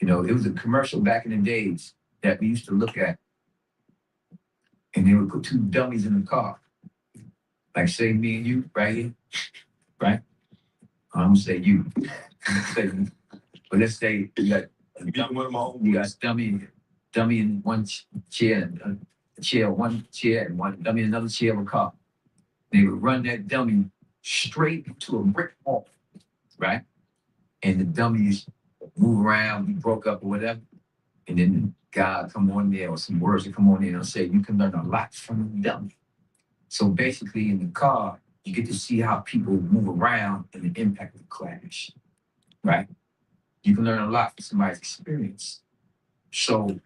It was a commercial back in the days that we used to look at, and they would put two dummies in the car. Like, say me and you, right here, right? I'm gonna say you. But let's say you got dummy in one chair, one chair, and one dummy in another chair of a car. They would run that dummy straight into a brick wall, right? And the dummies move around, be broke up or whatever. And then the guy come on there or some words that come on there and say, you can learn a lot from a dummy. So basically in the car, you get to see how people move around and the impact of the crash, right? You can learn a lot from somebody's experience. So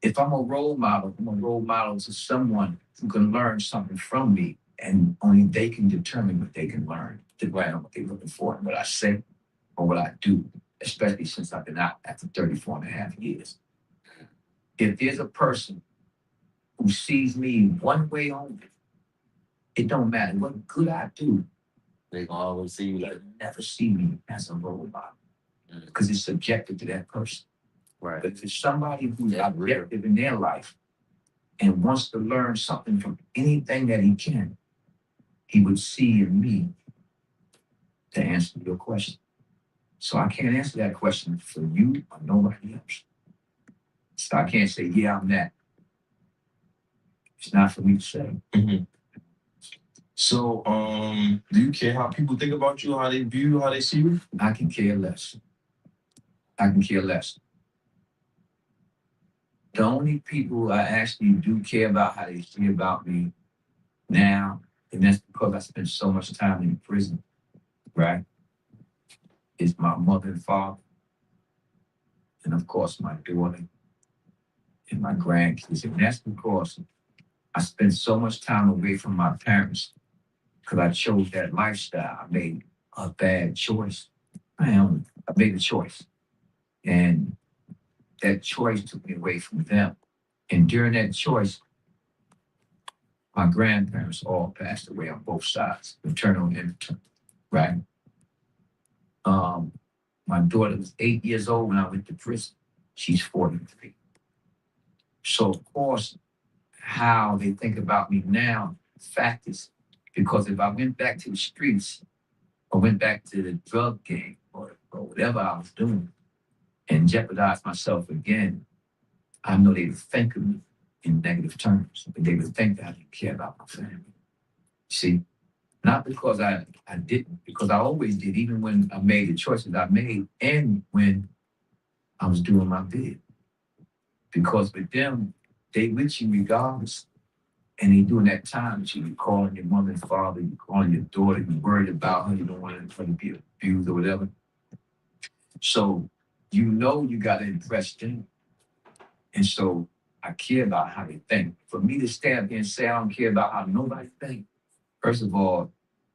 if I'm a role model, I'm a role model to someone who can learn something from me, and only they can determine what they can learn, depending on what they're looking for and what I say or what I do, especially since I've been out after 34 and a half years. If there's a person who sees me one way only, it don't matter what good I do, They gonna always see you like, they'll never see me as a role model because it's subjective to that person. right. But if it's somebody who's objective in their life and wants to learn something from anything that he can, he would see in me to answer your question. So I can't answer that question for you or nobody else. So I can't say, yeah, I'm that. It's not for me to say. Mm-hmm. So, do you care how people think about you, how they view you, how they see you? I can care less. I can care less. The only people I actually do care about how they see about me now, and that's because I spent so much time in prison, right? Is my mother and father, and of course my daughter and my grandkids. And that's because I spent so much time away from my parents because I chose that lifestyle. I made a bad choice. I made a choice. And that choice took me away from them. And during that choice, my grandparents all passed away on both sides, maternal and paternal, right? Um, my daughter was 8 years old when I went to prison. She's 43. So of course, how they think about me now, fact is, because if I went back to the streets or went back to the drug game or whatever I was doing and jeopardized myself again, I know they would think of me in negative terms. But they would think that I didn't care about my family. See, not because I didn't, because I always did, even when I made the choices I made and when I was doing my bid. Because with them, they with you regardless. And they doing that time that you calling your mother and father, you calling your daughter, you worried about her, you don't want her to be abused or whatever. So you know you gotta impress them. And so I care about how they think. For me to stand up here and say I don't care about how nobody think, first of all,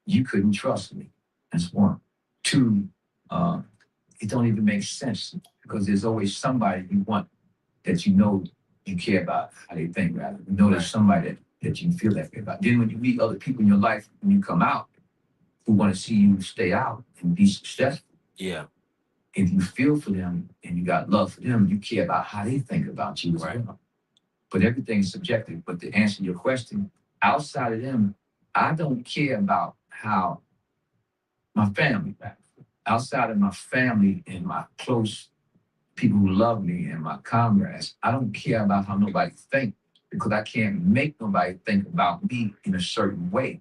you couldn't trust me. That's one. Two, uh, it don't even make sense because there's always somebody you want that you know you care about how they think, rather. You know there's somebody that you feel that way about. Then when you meet other people in your life, when you come out, who want to see you stay out and be successful, Yeah. if you feel for them and you got love for them, you care about how they think about you as well. But everything's subjective. But to answer your question, outside of them, I don't care about how my family, outside of my family and my close people who love me and my comrades, I don't care about how nobody think because I can't make nobody think about me in a certain way.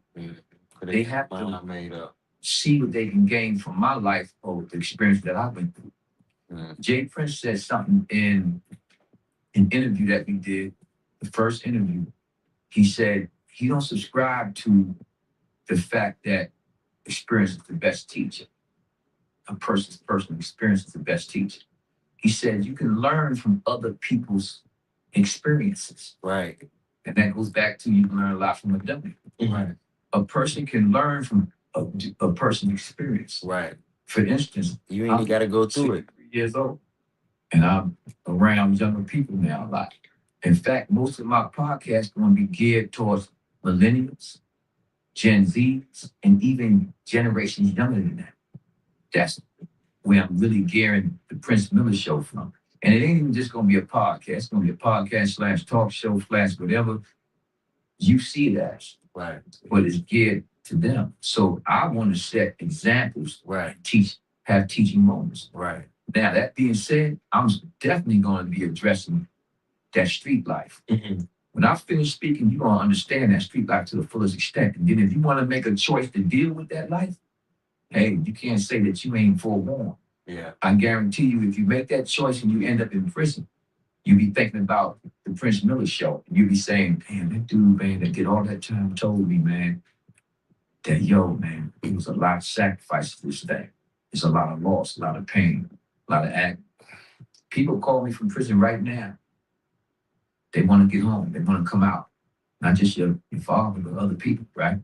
They have to made up. see what they can gain from my life or the experience that I went through. Jay Prince said something in an interview that we did, the first interview. He said he don't subscribe to the fact that experience is the best teacher. A person's personal experience is the best teacher. He said you can learn from other people's experiences. Right. And that goes back to you can learn a lot from a dummy. Right. A person can learn from a person's experience. Right. For instance, You ain't got to go through it. 63 years old, and I'm around younger people now a lot. In fact, most of my podcasts are going to be geared towards millennials, Gen Zs, and even generations younger than that. That's where I'm really gearing the Prince Miller Show from. And it ain't even just going to be a podcast. It's going to be a podcast slash talk show slash whatever you see it as. Right. But it's geared to them. So I want to set examples. Right. Have teaching moments. Right. Now, that being said, I'm definitely going to be addressing that street life. Mm-hmm. When I finish speaking, you're going to understand that street life to the fullest extent. And then if you want to make a choice to deal with that life, hey, you can't say that you ain't forewarned. Yeah. I guarantee you, if you make that choice and you end up in prison, you'll be thinking about the Prince Miller Show. And you'll be saying, damn, that dude, man, that did all that time told me, man, that, yo, man, it was a lot of sacrifice for this thing. It's a lot of loss, a lot of pain, a lot of agony. People call me from prison right now. They want to get home. They want to come out. Not just your father, but other people, right?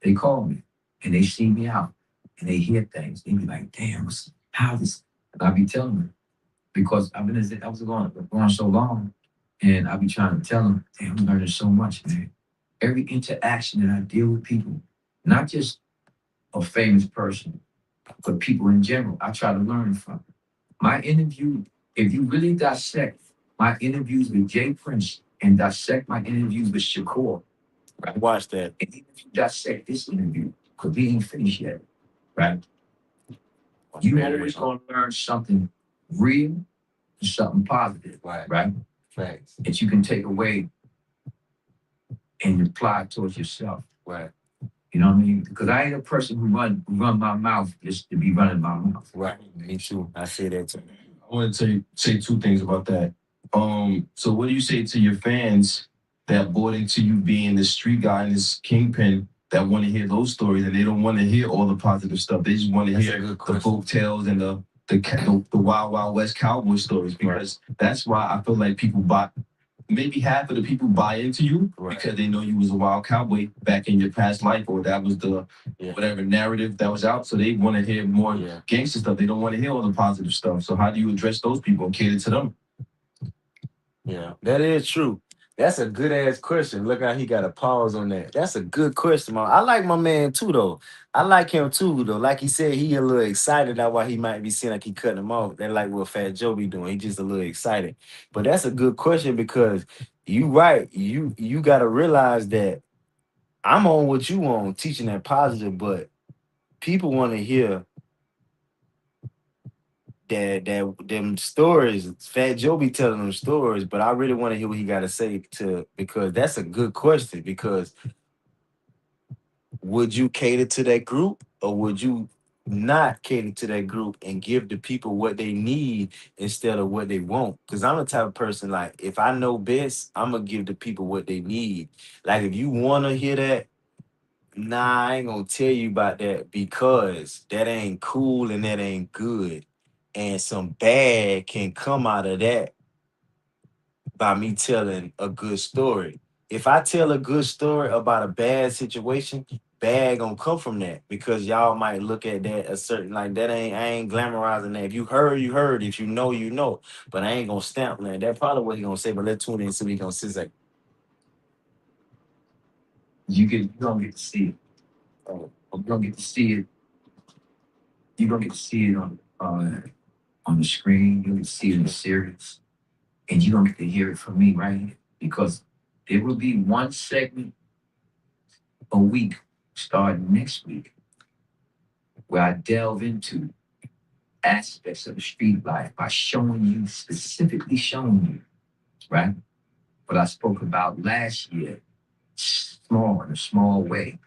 They call me and they see me out and they hear things. They be like, damn, how this? And I be telling them because I was going so long and I be trying to tell them, damn, I'm learning so much, man. Every interaction that I deal with people, not just a famous person, but people in general, I try to learn from. My interview, if you really dissect my interviews with Jay Prince and dissect my interviews with Shakur, right? Watch that. And even if you dissect this interview, because we ain't finished yet, right? You always gonna learn something real and something positive, right? Facts. That you can take away and apply towards yourself. Right. You know what I mean? Because I ain't a person who run my mouth just to be running my mouth. Right. Me too. I say that too. I want to say two things about that. So what do you say to your fans that bought into you being this street guy and this kingpin that want to hear those stories and they don't want to hear all the positive stuff? They just want to hear the folk tales and the Wild Wild West cowboy stories, because that's why I feel like people maybe half of the people buy into you because they know you was a wild cowboy back in your past life, or that was the whatever narrative that was out. So they want to hear more gangster stuff. They don't want to hear all the positive stuff. So how do you address those people and cater to them? Yeah, that is true. That's a good ass question. Look how he got a pause on that. That's a good question, man. I like my man too, though. I like him too, though. Like he said, he a little excited. That's why he might be seeing like he cutting him off. That like what Fat Joe be doing. He just a little excited. But that's a good question because you right. You gotta realize that I'm on what you on, teaching that positive, but people want to hear that them stories. Fat Joe be telling them stories, but I really want to hear what he got to say to because that's a good question. Because would you cater to that group or would you not cater to that group and give the people what they need instead of what they want? Because I'm the type of person like if I know best, I'm gonna give the people what they need. Like if you want to hear that. Nah, I ain't gonna tell you about that because that ain't cool and that ain't good. And some bad can come out of that by me telling a good story. If I tell a good story about a bad situation, bad gonna come from that because y'all might look at that a certain like that ain't I ain't glamorizing that. If you heard, you heard. If you know, you know. But I ain't gonna stamp that. That's probably what he gonna say. But let's tune in and see what he gonna say. Like, You don't get to see it. You don't get to see it. You don't get to see it on the screen. You don't get to see it in the series, and you don't get to hear it from me right here because there will be one segment a week starting next week where I delve into aspects of the street life by showing you, specifically showing you, right? What I spoke about last year, small in a small way.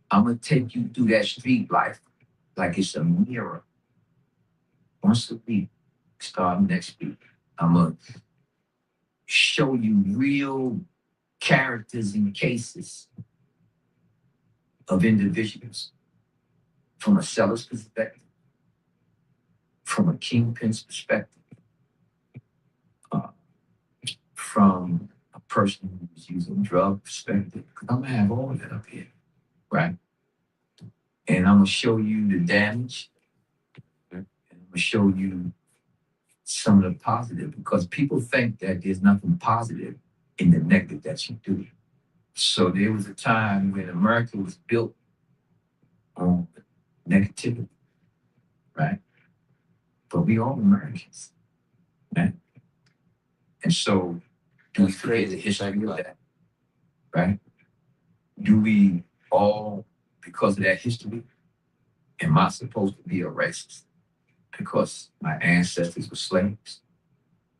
I'm gonna take you through that street life like it's a mirror once a week, starting next week. I'm gonna show you real characters and cases of individuals from a seller's perspective, from a kingpin's perspective, uh, from a person who's using drug perspective. I'm gonna have all of that up here, right? And I'm gonna show you the damage, and I'm gonna show you some of the positive because people think that there's nothing positive in the negative that you do. So there was a time when America was built on negativity, right? But we all Americans, right? And so do we that's forget the crazy. history of that, right? Do we all, because of that history, am I supposed to be a racist because my ancestors were slaves,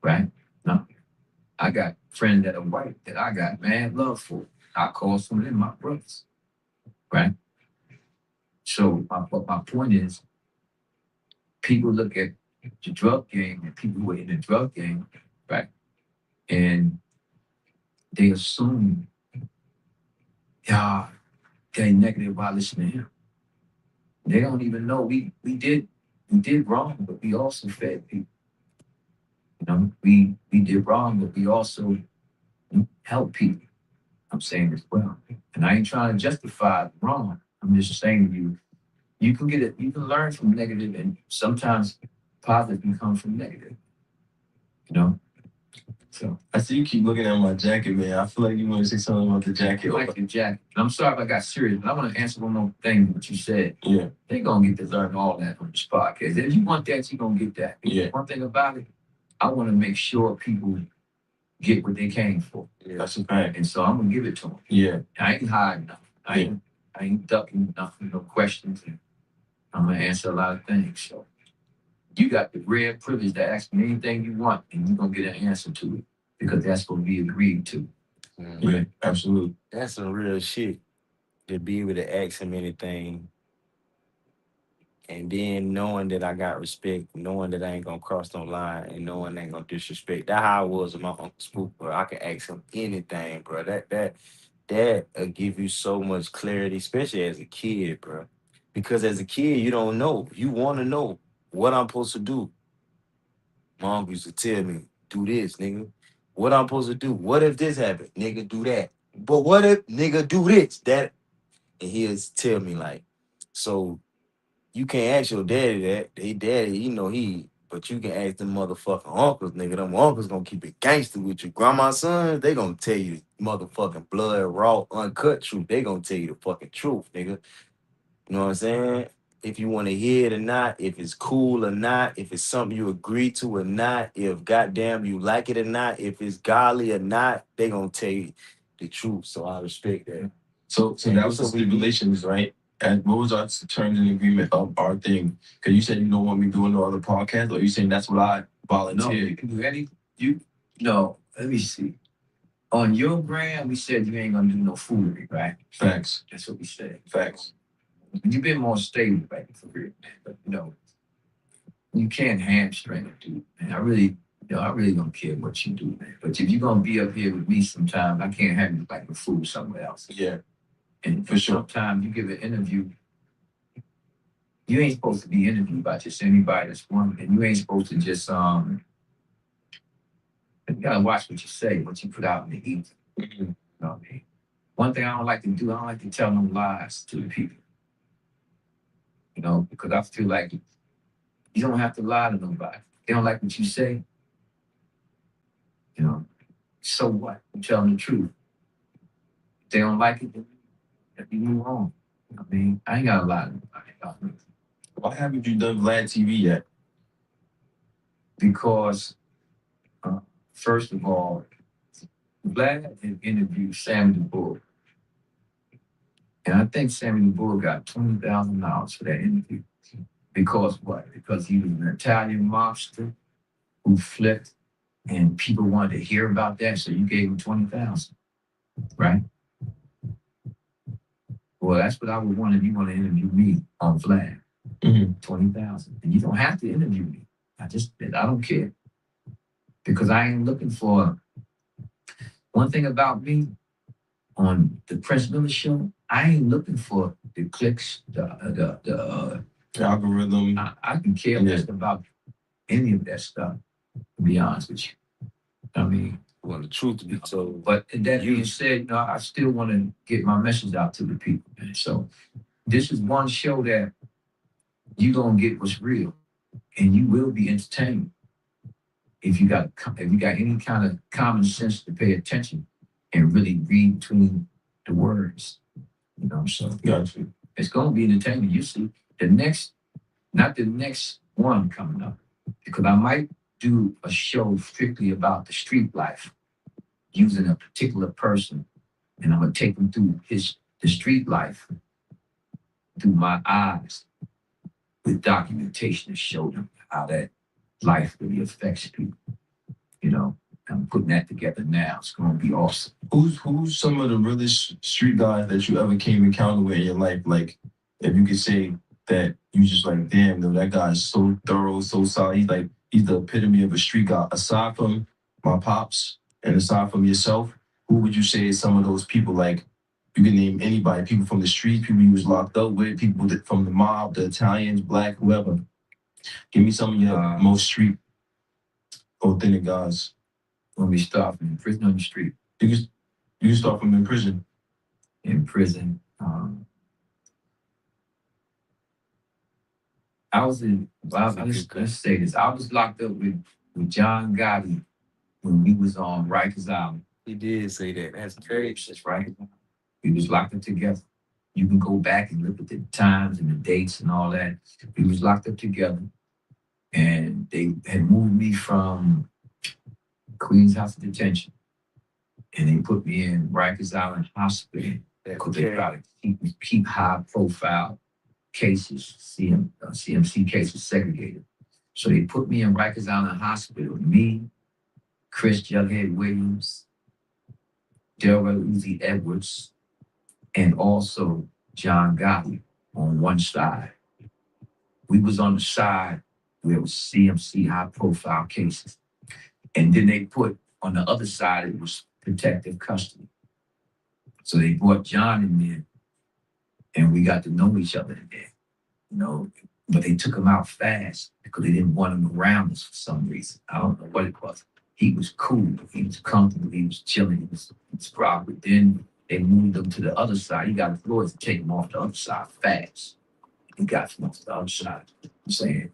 right? No. I got friends that are white that I got mad love for. I call some of them my brothers, right? So my point is, people look at the drug game and people who are in the drug game, right? And they assume, yeah, they're negative by listening to him. They don't even know we did wrong, but we also fed people. You know, we did wrong, but we also help people. I'm saying as well. And I ain't trying to justify wrong. I'm just saying you can get it, you can learn from negative and sometimes positive can come from negative, you know? So I see you keep looking at my jacket, man. I feel like you want to say something about the jacket. I like the jacket. And I'm sorry if I got serious, but I want to answer one more thing that you said. Yeah, They're gonna get to learn all that on this podcast. If you want that, you're gonna get that. yeah, One thing about it, I want to make sure people get what they came for. Yeah. that's a fact. And so I'm gonna give it to them. Yeah, I ain't hiding nothing. I ain't ducking nothing, no questions. And I'm gonna answer a lot of things. So you got the rare privilege to ask me anything you want, and you're gonna get an answer to it because that's what we agreed to. yeah, absolutely. That's some real shit to be able to ask him anything and then knowing that I got respect, knowing that I ain't gonna cross no line, and knowing I ain't gonna disrespect. That's how I was with my uncle Spook, bro. I could ask him anything, bro. That give you so much clarity, especially as a kid, bro. Because as a kid, you don't know. You want to know what I'm supposed to do. My uncle used to tell me, "Do this, nigga. What I'm supposed to do? What if this happened, nigga? Do that. But what if nigga do this? That." And he'll tell me like, so you can't ask your daddy that. He daddy, you know, he But you can ask them motherfucking uncles, nigga. Them uncles gonna keep it gangster with you. Grandma's sons, they gonna tell you the motherfucking blood, raw, uncut truth. They gonna tell you the fucking truth, nigga. You know what I'm saying? If you want to hear it or not, if it's cool or not, if it's something you agree to or not, if goddamn you like it or not, if it's godly or not, they gonna tell you the truth. So I respect that. So And that was this the what we did. stipulations, right? And what was our terms and agreement of our thing? Because you said you don't want me doing no other podcast, or you saying that's what I No, volunteered? you can do any. You no. Let me see. On your brand, we said you ain't gonna do no foolery, right? Facts. That's what we said. Facts. You've been more stable, right? For real, man. But you can't hamstring a dude, man. I really don't care what you do, man. But if you're gonna be up here with me sometime, I can't have you like a fool somewhere else. Yeah. And For sure. sometimes you give an interview, you ain't supposed to be interviewed by just anybody that's one, and you ain't supposed to just you gotta watch what you say, what you put out in the ether. Mhm. You know what I mean? One thing I don't like to do, I don't like to tell no lies to the people. Because I feel like you don't have to lie to nobody. They don't like what you say, you know. So what? You tell them the truth. If they don't like it, then you move on. You know what I mean? I ain't got a lie to nobody. Why haven't you done Vlad TV yet? Because first of all, Vlad had interviewed Sammy the Bull. And I think Sammy the Bull got $20,000 for that interview. Because what? Because he was an Italian mobster who flipped, and people wanted to hear about that, so you gave him 20,000, right? Well, that's what I would want if you want to interview me on Vlad. 20,000, and you don't have to interview me. I don't care, because I ain't looking for. One thing about me on the Prince Miller show, I ain't looking for the clicks, the algorithm. I can care less about any of that stuff, to be honest with you. I mean, Well, the truth to be told. but that being said, I still want to get my message out to the people, man. So this is one show that you're gonna get what's real, and you will be entertained if you got any kind of common sense to pay attention and really read between the words. So Gotcha. it's gonna be entertaining. You see, not the next one coming up, because I might do a show strictly about the street life, using a particular person, and I'm gonna take them through the street life through my eyes, with documentation to show them how that life really affects people. I'm putting that together now. It's gonna be awesome. Who's some of the realest street guys that you ever came encounter with in your life? Like, if you could say that you just like, damn, no, that guy is so thorough, so solid. He's the epitome of a street guy. Aside from my pops and aside from yourself, who would you say is some of those people? Like, you can name anybody, people from the street, people you was locked up with, people from the mob, the Italians, black, whoever. Give me some of your most street authentic guys. When we start from prison on the street. You can start from in prison. In prison, I was in. Let's say this. I was locked up with John Gotti when we was on Rikers Island. He did say that. That's crazy. That's right. We was locked up together. You can go back and look at the times and the dates and all that. We was locked up together, and they had moved me from Queens House of Detention, and they put me in Rikers Island Hospital because they try to keep high profile cases, CMC cases segregated. So they put me in Rikers Island Hospital. Me, Chris Jughead Williams, Delroy Uzi Edwards, and also John Gotti on one side. We was on the side where it was CMC high profile cases. And then they put on the other side, it was protective custody. So they brought John in there, and we got to know each other in there, but they took him out fast because they didn't want him around us for some reason. I don't know what it was. He was cool. He was comfortable. He was chilling. He was proper. Then they moved him to the other side. He got authority to take him off the other side fast. He got him off the other side. I'm saying,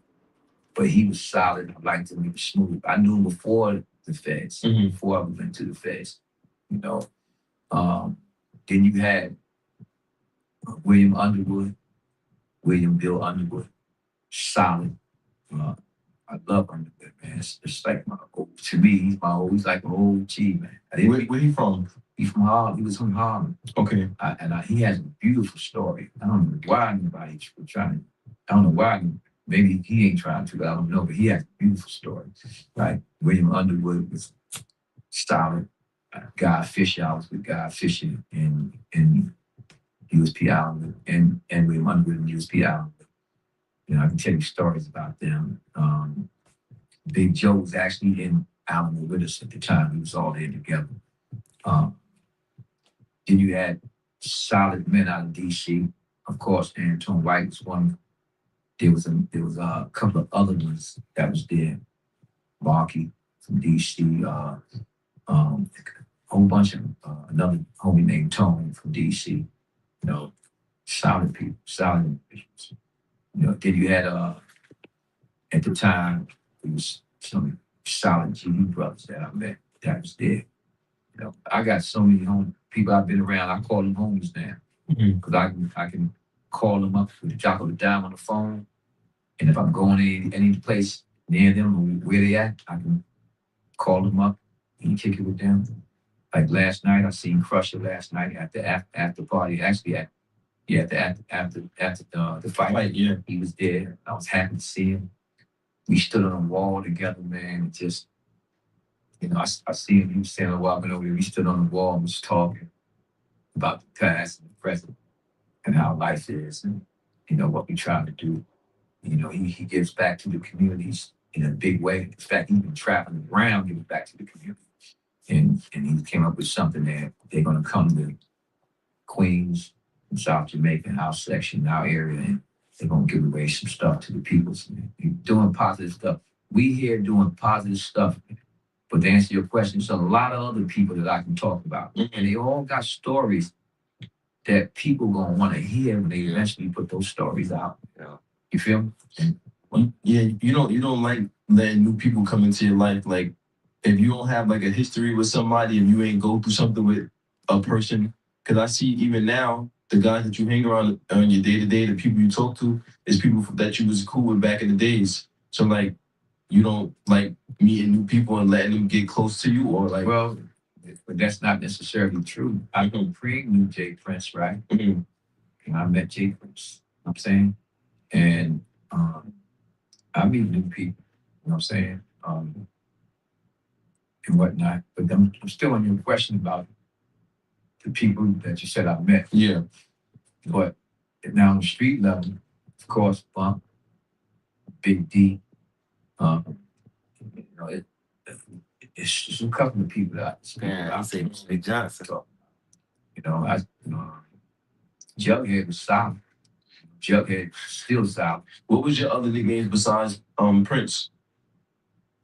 but he was solid. I liked him. He was smooth. I knew him before the feds, before I went to the feds. You know. Then you had William Underwood, William Bill Underwood, solid. Uh, I love Underwood, man. It's like to me, he's like an old G, man. Where he from? He's from Harlem. He was from Harlem. Okay. He has a beautiful story. I don't know why anybody's trying to, I don't know why, maybe he ain't trying to, I don't know, but he has a beautiful story. Right? William Underwood was solid. Guy Fisher, I was with Guy Fisher in USP Island and William Underwood in USP Island. You know, I can tell you stories about them. Big Joe was actually in Alamo with us at the time. We was all there together. Um, then you had solid men out of DC. Of course, Antoine White was one. There was a couple of other ones that was there. Marky from DC. A whole bunch of another homie named Tony from DC. You know, solid people, solid individuals. You know, then you had at the time there was some solid GD brothers that I met that was there. You know, I got so many people I've been around. I call them homies now because I can call them up with the drop of a dime on the phone, and if I'm going any place near them or where they at, I can call them up and kick it with them. Like last night, I seen Crusher last night at the after party. Actually, after the fight. Right, yeah. He was there. I was happy to see him. We stood on a wall together, man. Just I see him. He was standing walking over there. We stood on the wall and was talking about the past and the present and how life is and what we trying to do. He gives back to the communities in a big way. In fact, he's been traveling around giving back to the community. And he came up with something that they're gonna come to Queens and South Jamaica, our section, our area, and they're gonna give away some stuff to the people. So you're doing positive stuff. We here doing positive stuff. But to answer your question, there's a lot of other people that I can talk about. And they all got stories that people gonna want to hear when they eventually put those stories out. Yeah. You feel me? You don't like letting new people come into your life. Like if you don't have like a history with somebody, if you ain't go through something with a person, because I see even now the guys that you hang around on your day to day, the people you talk to, is people that you was cool with back in the days. So like you don't like meeting new people and letting them get close to you, or like Well, but that's not necessarily true. I know Cream knew Jay Prince, right? And I met Jay Prince. You know what I'm saying? And I meet new people, you know what I'm saying? And whatnot. But I'm still on your question about the people that you said I met. yeah. But now on the street level, of course, Bump, Big D, you know, it's just a couple of people that I speak Yeah, I about. say Big Johnson. Jughead was solid. Jughead still solid. What was your other nicknames besides Prince?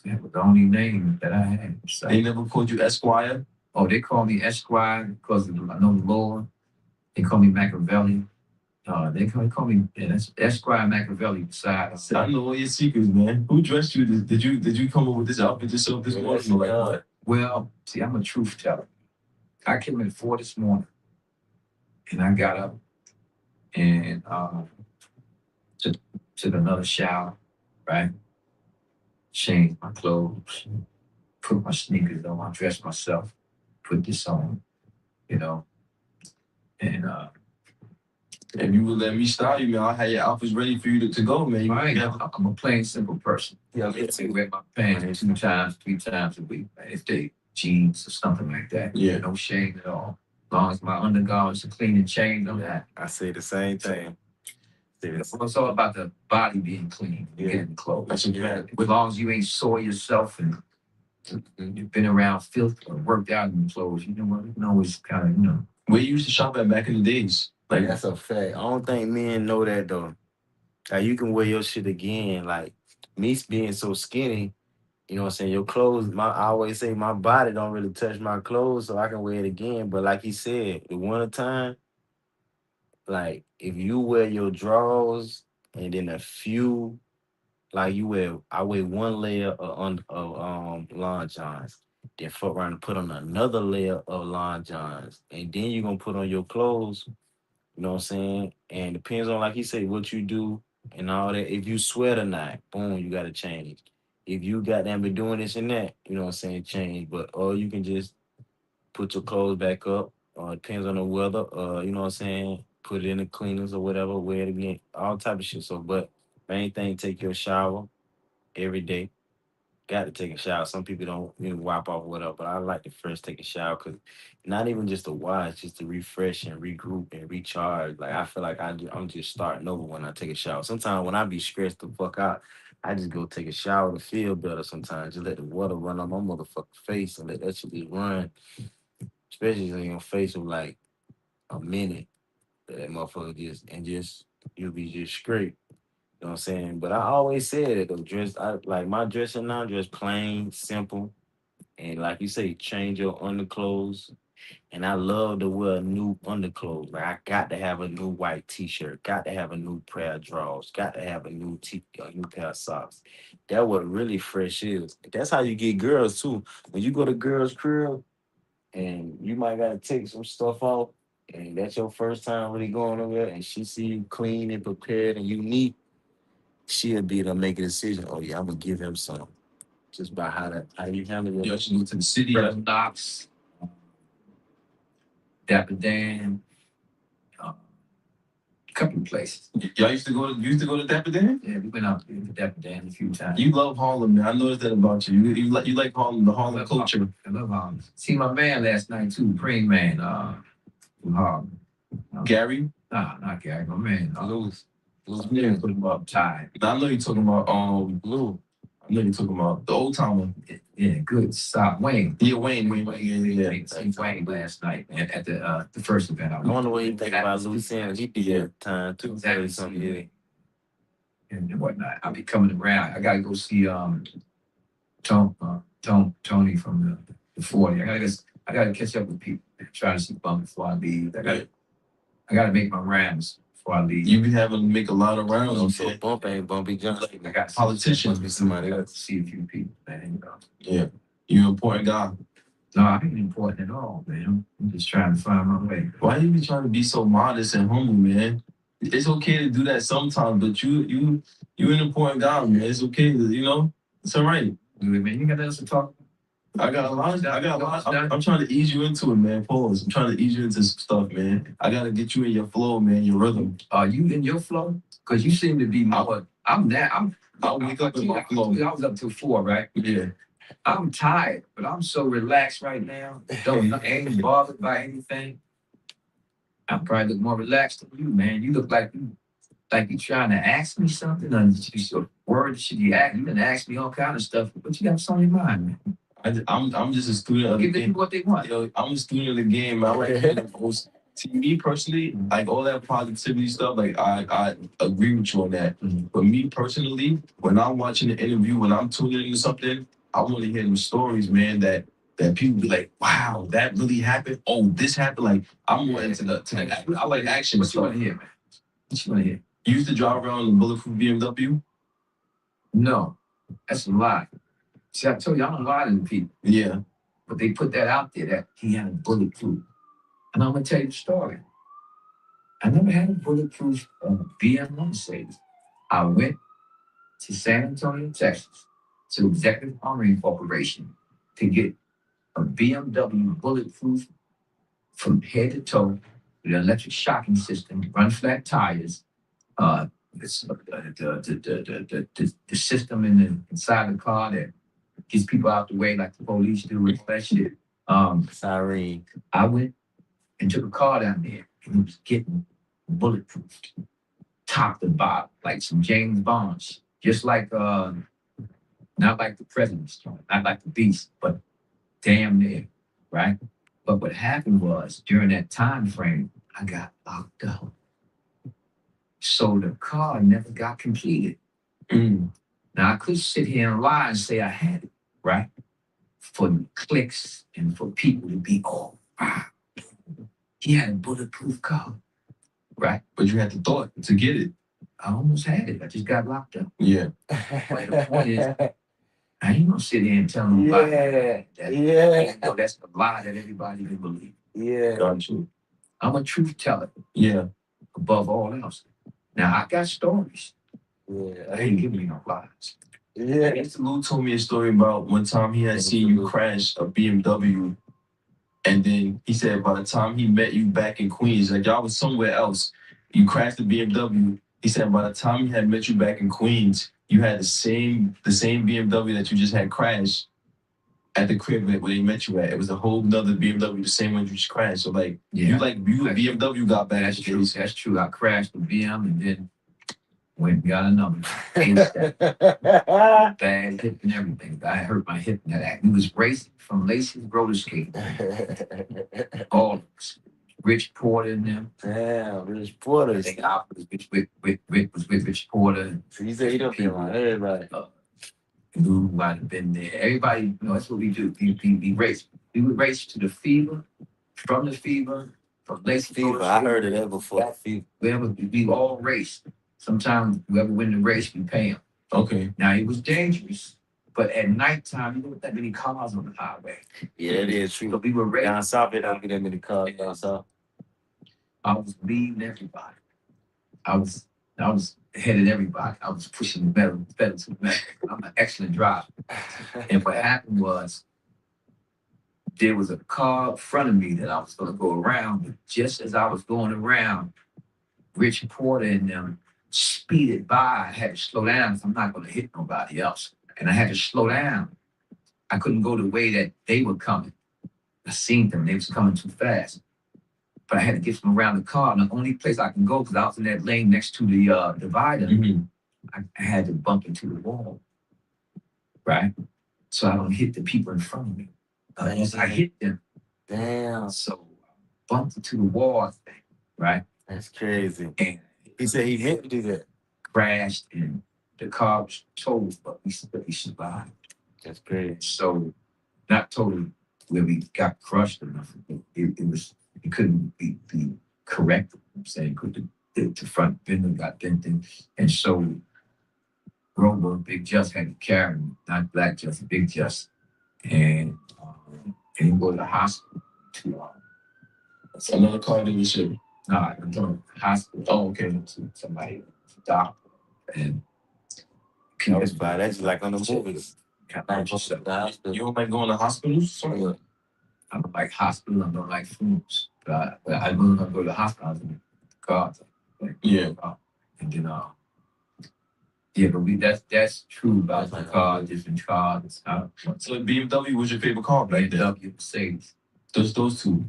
That was the only name that I had. So, They never called you Esquire? oh, they call me Esquire because I know the Lord. They call me Machiavelli. They call me that's Esquire Machiavelli. Besides, I know all your secrets, man. Who dressed you? Did you come up with this outfit yourself this morning? Or like what? well, see, I'm a truth teller. I came at 4 this morning, and I got up and took another shower, right? Changed my clothes, put my sneakers on, I dressed myself, put this on, you know, and If you would let me style you, man, I had your outfits ready for you to go, man. I'm a plain simple person. Yeah, I wear my pants 2 times, 3 times a week, man. If they jeans or something like that, Yeah. no shame at all. As long as my undergarments are clean and changed on that. I say the same thing. It's all about the body being clean, getting clothes. That's what you had. As long as you ain't soil yourself and you've been around filth or worked out in clothes, you know what? You can always kind of, Where you used to shop at back in the days? Like that's a fact. I don't think men know that though. Like you can wear your shit again. Like me being so skinny, you know what I'm saying? Your clothes, I always say my body don't really touch my clothes, so I can wear it again. But like he said, the winter time, like if you wear your drawers and then a few Like I wear one layer of lawn johns, then fuck around and put on another layer of lawn johns, and then you're gonna put on your clothes. You know what I'm saying? And depends on, like he said, what you do and all that. If you sweat or not, boom, you gotta change. If you goddamn been doing this and that, you know what I'm saying, change. But or you can just put your clothes back up. Depends on the weather. You know what I'm saying? Put it in the cleaners or whatever, wear it again, all type of shit. So, but main thing, take your shower every day. Got to take a shower. Some people don't wipe off whatever, but I like to first take a shower because not even just to wash, just to refresh and regroup and recharge. Like I feel like I'm just starting over when I take a shower. Sometimes when I be stressed the fuck out, I just go take a shower to feel better. Sometimes just let the water run on my motherfucking face and let that shit just run, especially in your face for like a minute. That motherfucker just you'll be just straight. You know what I'm saying? But I always said it though. I like my dressing now, just plain, simple, and like you say, change your underclothes. And I love to wear new underclothes. Like I got to have a new white T-shirt, got to have a new pair of drawers, got to have a new pair of socks. That what really fresh is. That's how you get girls too. When you go to girls' crib and you might gotta take some stuff off, and that's your first time really going over there, and she see you clean and prepared and you neat, she'll be able to make a decision. Oh yeah, I'm gonna give him some just by how you handle Yo, it. she go to the city. Red Knox, Dapper Dan, a couple of places. Y'all used to go to Dapper Dan? Yeah, we went out to Dapper Dan a few times. You love Harlem, man. I noticed that about you. You like Harlem, the Harlem culture. I love Harlem. See my man last night too, Praying Man, from Harlem. Gary? Nah, not Gary, my man. Lose. Yeah. Put him up tied. I know you're talking about Blue. I know you're talking about the old timer. Yeah, good. Stop Wayne. Yeah, Wayne, yeah. See Wayne last night at the first event. I wonder what you think about Louisiana. He did that time too. Exactly. Something, yeah. And whatnot. I'll be coming around. I gotta go see Tony from the 40. I gotta catch up with people. Try to see Bum before I leave. I gotta make my rounds before I leave. You be having to make a lot of You know, rounds. so Bump ain't Bumpy Johnson. I got Politicians. Must be somebody I got else. to see a few people, man. Yeah. You're an important guy. No, I ain't important at all, man. I'm just trying to find my way. Why you be trying to be so modest and humble, man? It's okay to do that sometimes, but you an important guy, man. It's okay to. It's all right. Man, you got nothing else to talk I got a lot. I'm trying to ease you into it, man. Pause. I'm trying to ease you into some stuff, man. I gotta get you in your flow, man, your rhythm. Are you in your flow? Because you seem to be more. I'll wake up in my flow. I was up till 4, right? Yeah. I'm tired, but I'm so relaxed right now. Ain't bothered by anything. I'm probably look more relaxed than you, man. You look like you trying to ask me something, or you worried should you ask? You done ask me all kind of stuff, but you got something in mind, man. I'm just a student of the Give them game. what they want. Yo, I'm a student of the game. I like the most. To me personally, like all that positivity stuff, like I agree with you on that. But me personally, when I'm watching an interview, when I'm tuning into something, I want to hear them stories, man. That people be like, wow, that really happened. Oh, this happened. Like I'm more into I like action What you stuff. want to hear, man? What you want to hear? You used to drive around in a bulletproof BMW. No, that's a lie. See, I told you, I don't lie to the people. Yeah. But they put that out there that he had a bulletproof. And I'm going to tell you the story. I never had a bulletproof BM Mercedes. I went to San Antonio, Texas, to Executive Armoring Corporation to get a BMW bulletproof from head to toe with an electric shocking system, run flat tires, the system inside the car that gets people out the way like the police do and all that shit. Sorry. I went and took a car down there and it was getting bulletproof, top to bottom, like some James Bonds, just like not like the president's joint, not like the beast, but damn near, right? But what happened was during that time frame, I got locked up. So the car never got completed. Now I could sit here and lie and say I had it, right? For clicks and for people to be, oh, wow, he had a bulletproof car, right? But you had the thought to get it. I almost had it. I just got locked up. Yeah. But the point is, I ain't gonna sit here and tell nobody that that's a lie that everybody can believe. Yeah. Got you. I'm a truth teller Yeah. above all else. Now I got stories. Yeah. I ain't giving you no lies. Yeah. Mr. Lou told me a story about one time he had seen you crash a BMW, and then he said by the time he met you back in Queens, like y'all was somewhere else, you crashed the BMW. He said by the time he had met you back in Queens, you had the same BMW that you just had crashed at the crib where they met you at. It was a whole nother BMW, the same one you just crashed. So like you a BMW got back. That's true. That's true. I crashed the BM and then went and got another one. Bad hip and everything. I hurt my hip in that act. We was racing from Lacey's roller skate. All of us. Rich Porter and them. Damn, Rich Porter. I think I was with Rich Porter. So you said he don't feel like everybody. Who might have been there. Everybody, you know, that's what we do. We race. We would race to the Fever, from the Fever, from Lacey Fever. I heard of that before. Fever. We all raced. Sometimes whoever win the race, we pay him. Okay. Now it was dangerous, but at nighttime, you know what that many cars on the highway. Yeah, it is true. So we were racing. Down south, it don't get that many cars down south. I was leading everybody. I was heading everybody. I was pushing the pedal to the metal. I'm an excellent driver. And what happened was there was a car in front of me that I was going to go around, but just as I was going around, Rich Porter and them speeded by. I had to slow down because I'm not going to hit nobody else. And I had to slow down. I couldn't go the way that they were coming. I seen them. They was coming too fast. But I had to get them around the car. And the only place I can go, because I was in that lane next to the divider, I had to bump into the wall. Right? So I don't hit the people in front of me. Unless I hit them. Damn. So I bumped into the wall, right? That's crazy. And he said he meant to do that. Crashed and the car was totaled, but we survived. That's great. So not totally where we got crushed or nothing. It couldn't be corrected. I'm saying the front fender got dented. And so Robo, Big Just had to carry me, not Black Just, Big Just. And he go to the hospital to That's another car dealership. no, I'm going to the hospital. Oh, okay. To somebody, doctor. And that was fine. That's like on the movies. You don't like going to hospitals? I don't like hospitals. I don't like funerals. But I know I go to the hospital. I was in the car. Like, yeah. And then yeah, but that's true about the car, different cars. So BMW was your favorite car back then? BMW, Mercedes. Those two.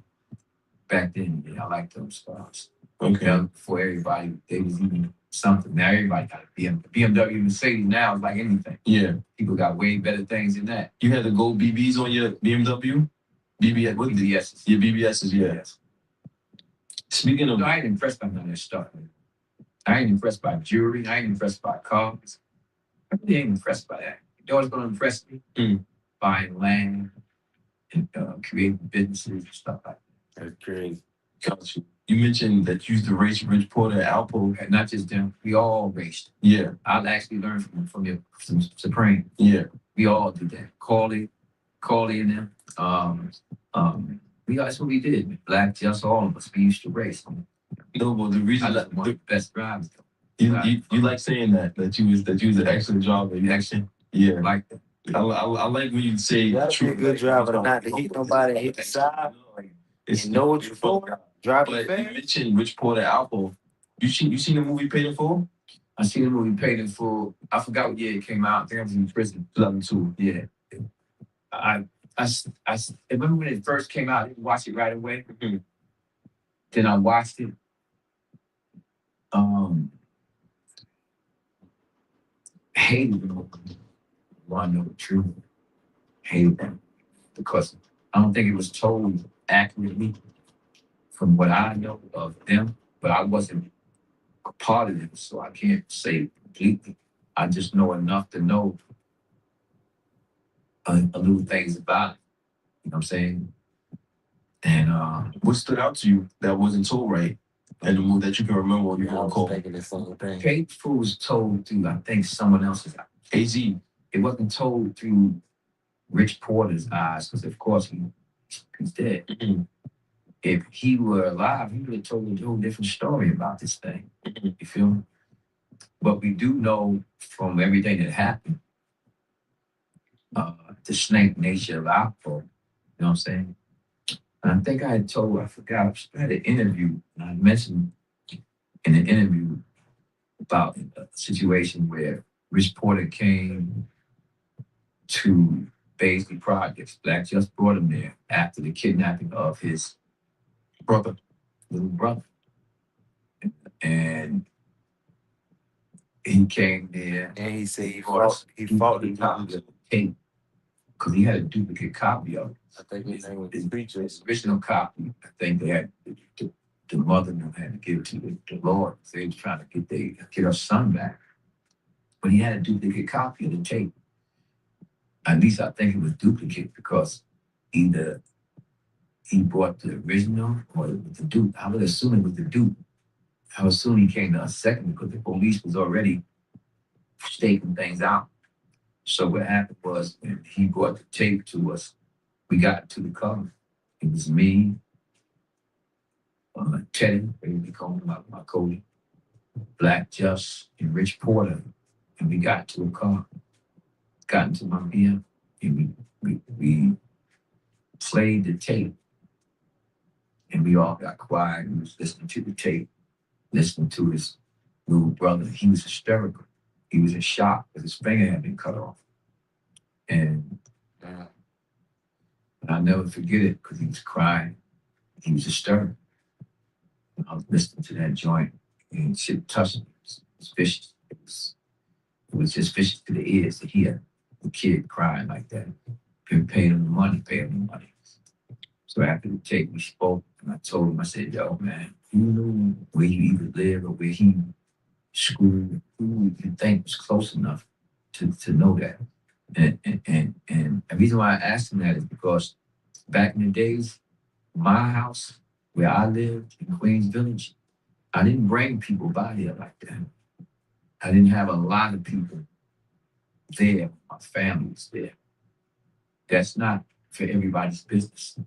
Back then, yeah, I liked those cars. Okay. Before everybody, they was even something. Now everybody got a BMW, Mercedes now is like anything. Yeah. People got way better things than that. You had the gold BBs on your BMW? BBS, what? BBSs. Your BBSs, yeah. Yes. Speaking of... No, I ain't impressed by none of that stuff. I ain't impressed by jewelry. I ain't impressed by cars. I really ain't impressed by that. You know what's going to impress me? Buying land and creating businesses and stuff like that. That's crazy. You mentioned that you used to race Rich Porter at Alpo. And not just them. We all raced. Yeah. I actually learned from Supreme. Yeah. We all did that. Corley and them. That's what we did. Black, just all of us. We used to race. No, but the reason I one of the best drivers. You like saying that you was an excellent driver. You actually, yeah, like that. I like when you say you gotta be a good driver, not to hit nobody, hit the side. It's know what you're for. Driving fast. You mentioned Rich Porter Alpo. You seen the movie Paid in Full? I seen the movie Paid in Full. I forgot what year it came out. I think I was in prison. 2002. Yeah. I remember when it first came out. I didn't watch it right away. Then I watched it. Hated them. Want to know the truth? Hated them because I don't think it was told accurately from what I know of them, but I wasn't a part of them, so I can't say completely. I just know enough to know a little things about it. You know what I'm saying? And what stood out to you that wasn't told right? And the move that you can remember when you I was call. thinking the same thing. Tape was told through, I think, someone else's AZ. It wasn't told through Rich Porter's eyes, because of course he's dead. Mhm. If he were alive, he would have told a whole different story about this thing. You feel me? But we do know from everything that happened, the snake nature of alcohol. You know what I'm saying? And I think I forgot, I had an interview, and I mentioned in the interview about a situation where Rich Porter came to Baisley Projects. Black just brought him there after the kidnapping of his Brother. little brother. And he came there. And he said he He fought the copies dude. of the tape because he had a duplicate copy of it. I think his name was His Preachers. original copy, I think they had the mother had to give it to the Lord. They were trying to get her son back. But he had a duplicate copy of the tape. At least I think it was duplicate because either he bought the original or the dupe. I would assume it was the dupe. I would assume he came to us second because the police was already staking things out. So what happened was when he brought the tape to us, we got to the car. It was me, Teddy, they call him my Cody, Black Just, and Rich Porter. And we got to a car, got into my BM, and we played the tape. And we all got quiet. We was listening to the tape, listening to his little brother. He was hysterical. He was in shock because his finger had been cut off. And I'll never forget it because he was crying. He was hysterical. I was listening to that joint and shit touched me. It was vicious. It was just vicious to the ears to hear the kid crying like that. Been paying him the money, paying him the money. So after the tape, we spoke, and I told him, I said, yo, man, you know where you either live or where he schooled, who you think was close enough to know that. And the reason why I asked him that is because back in the days, my house, where I lived in Queens Village, I didn't bring people by there like that. I didn't have a lot of people there. My family was there. That's not for everybody's business.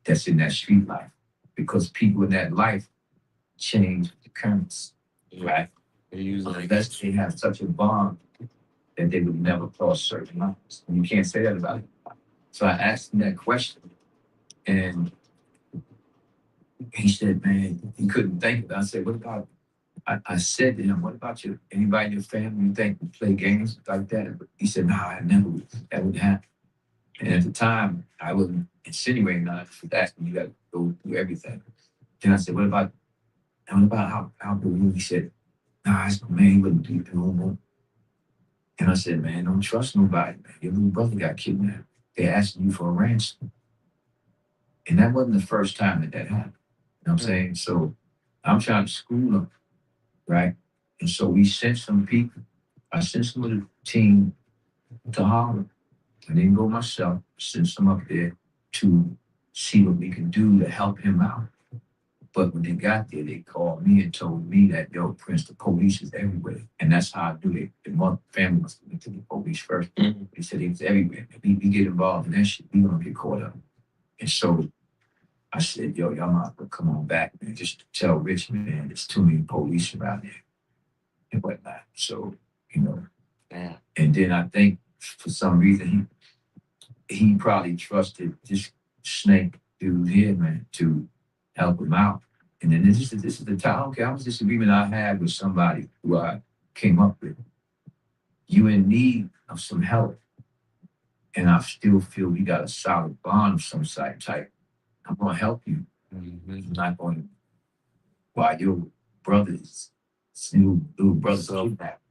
That's in that street life. Because people in that life change with the currents, right? Unless they have such a bond that they would never cross certain lines. And you can't say that about it. So I asked him that question, and he said, man, he couldn't think of it. I said, what about, I said to him, what about you? Anybody in your family you think would play games like that? But he said, nah, I never would. That would happen. And at the time, I wasn't insinuating that. Asking you got to go through everything. Then I said, what about how do he said, nah, man, he wouldn't do it no more. And I said, man, don't trust nobody, man. Your little brother got kidnapped. They're asking you for a ransom. And that wasn't the first time that happened. You know what I'm saying? So I'm trying to school them, right? And so we sent some people. I sent some of the team to Harlem. I didn't go myself. Sent some up there to see what we can do to help him out. But when they got there, they called me and told me that, yo, Prince, the police is everywhere. And that's how I do it. The mother family must have went to the police first. Mm-hmm. They said it was everywhere. If we get involved in that shit, we gonna get caught up. And so I said, yo, y'all might come on back, man. Just tell Rich, man, there's too many police around there and whatnot. So, you know. Yeah. And then I think for some reason he probably trusted this snake dude here, man, to help him out. And then this is the time. Okay, I was disagreement I had with somebody who I came up with. You in need of some help, and I still feel we got a solid bond of some type. I'm gonna help you. I'm not going to. While your brother's little brother's kidnapped,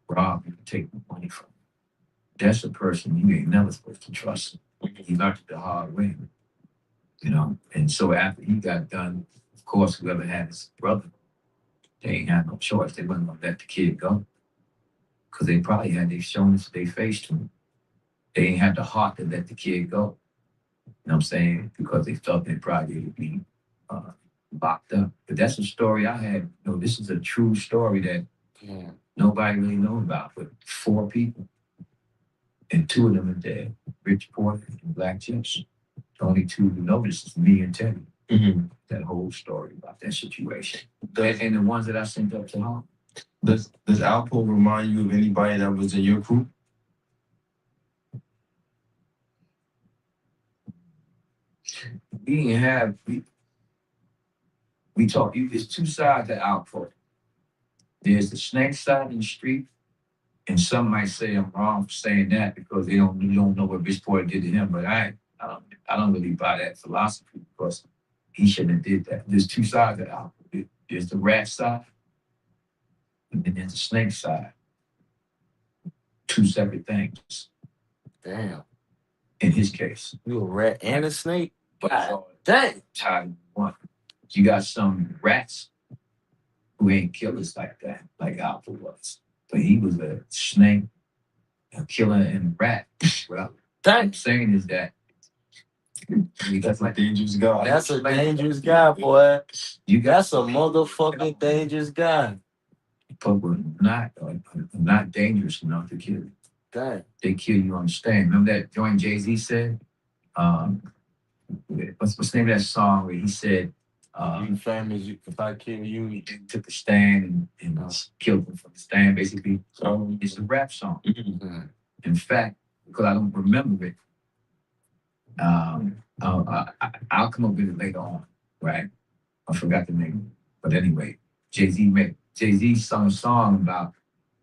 rob you, take the money from. That's a person you ain't never supposed to trust. He learned it the hard way, you know. And so after he got done, of course, whoever had his brother, they ain't had no choice. They wasn't gonna let the kid go because they probably had they shown us their face to him. They ain't had the heart to let the kid go. You know what I'm saying? Because they felt they probably would be locked up. But that's a story I had. You know, this is a true story that nobody really know about. But 4 people, and 2 of them are dead. Rich Porter and Black Chips. The only 2 who know this is me and Teddy. That whole story about that situation. And the ones that I sent up to home. Does Alpo remind you of anybody that was in your crew? We didn't have we talk. There's 2 sides to Alpo. There's the snake side in the street, and some might say I'm wrong for saying that because you don't know what Rich Porter did to him. But I don't really buy that philosophy because he shouldn't have did that. There's 2 sides to Alpo. There's the rat side, and then there's the snake side. 2 separate things. Damn. In his case, You a rat and a snake? but it's all Dang. tied in one. You got some rats who ain't killers like that, like Alpha was. But he was a snake, a killer, and a rat. Well, what I'm saying is that That's a dangerous guy. That's a dangerous guy, boy. That's a motherfucking dangerous guy. but were not dangerous enough to kill you. Dang. They kill you on the stand. Remember that joint Jay-Z said? What's the name of that song where he said, You famous, if I kill you. he took the stand and killed him from the stand, basically. It's a rap song. In fact, because I don't remember it, I'll come up with it later on, right? I forgot the name. But anyway, Jay-Z sung a song about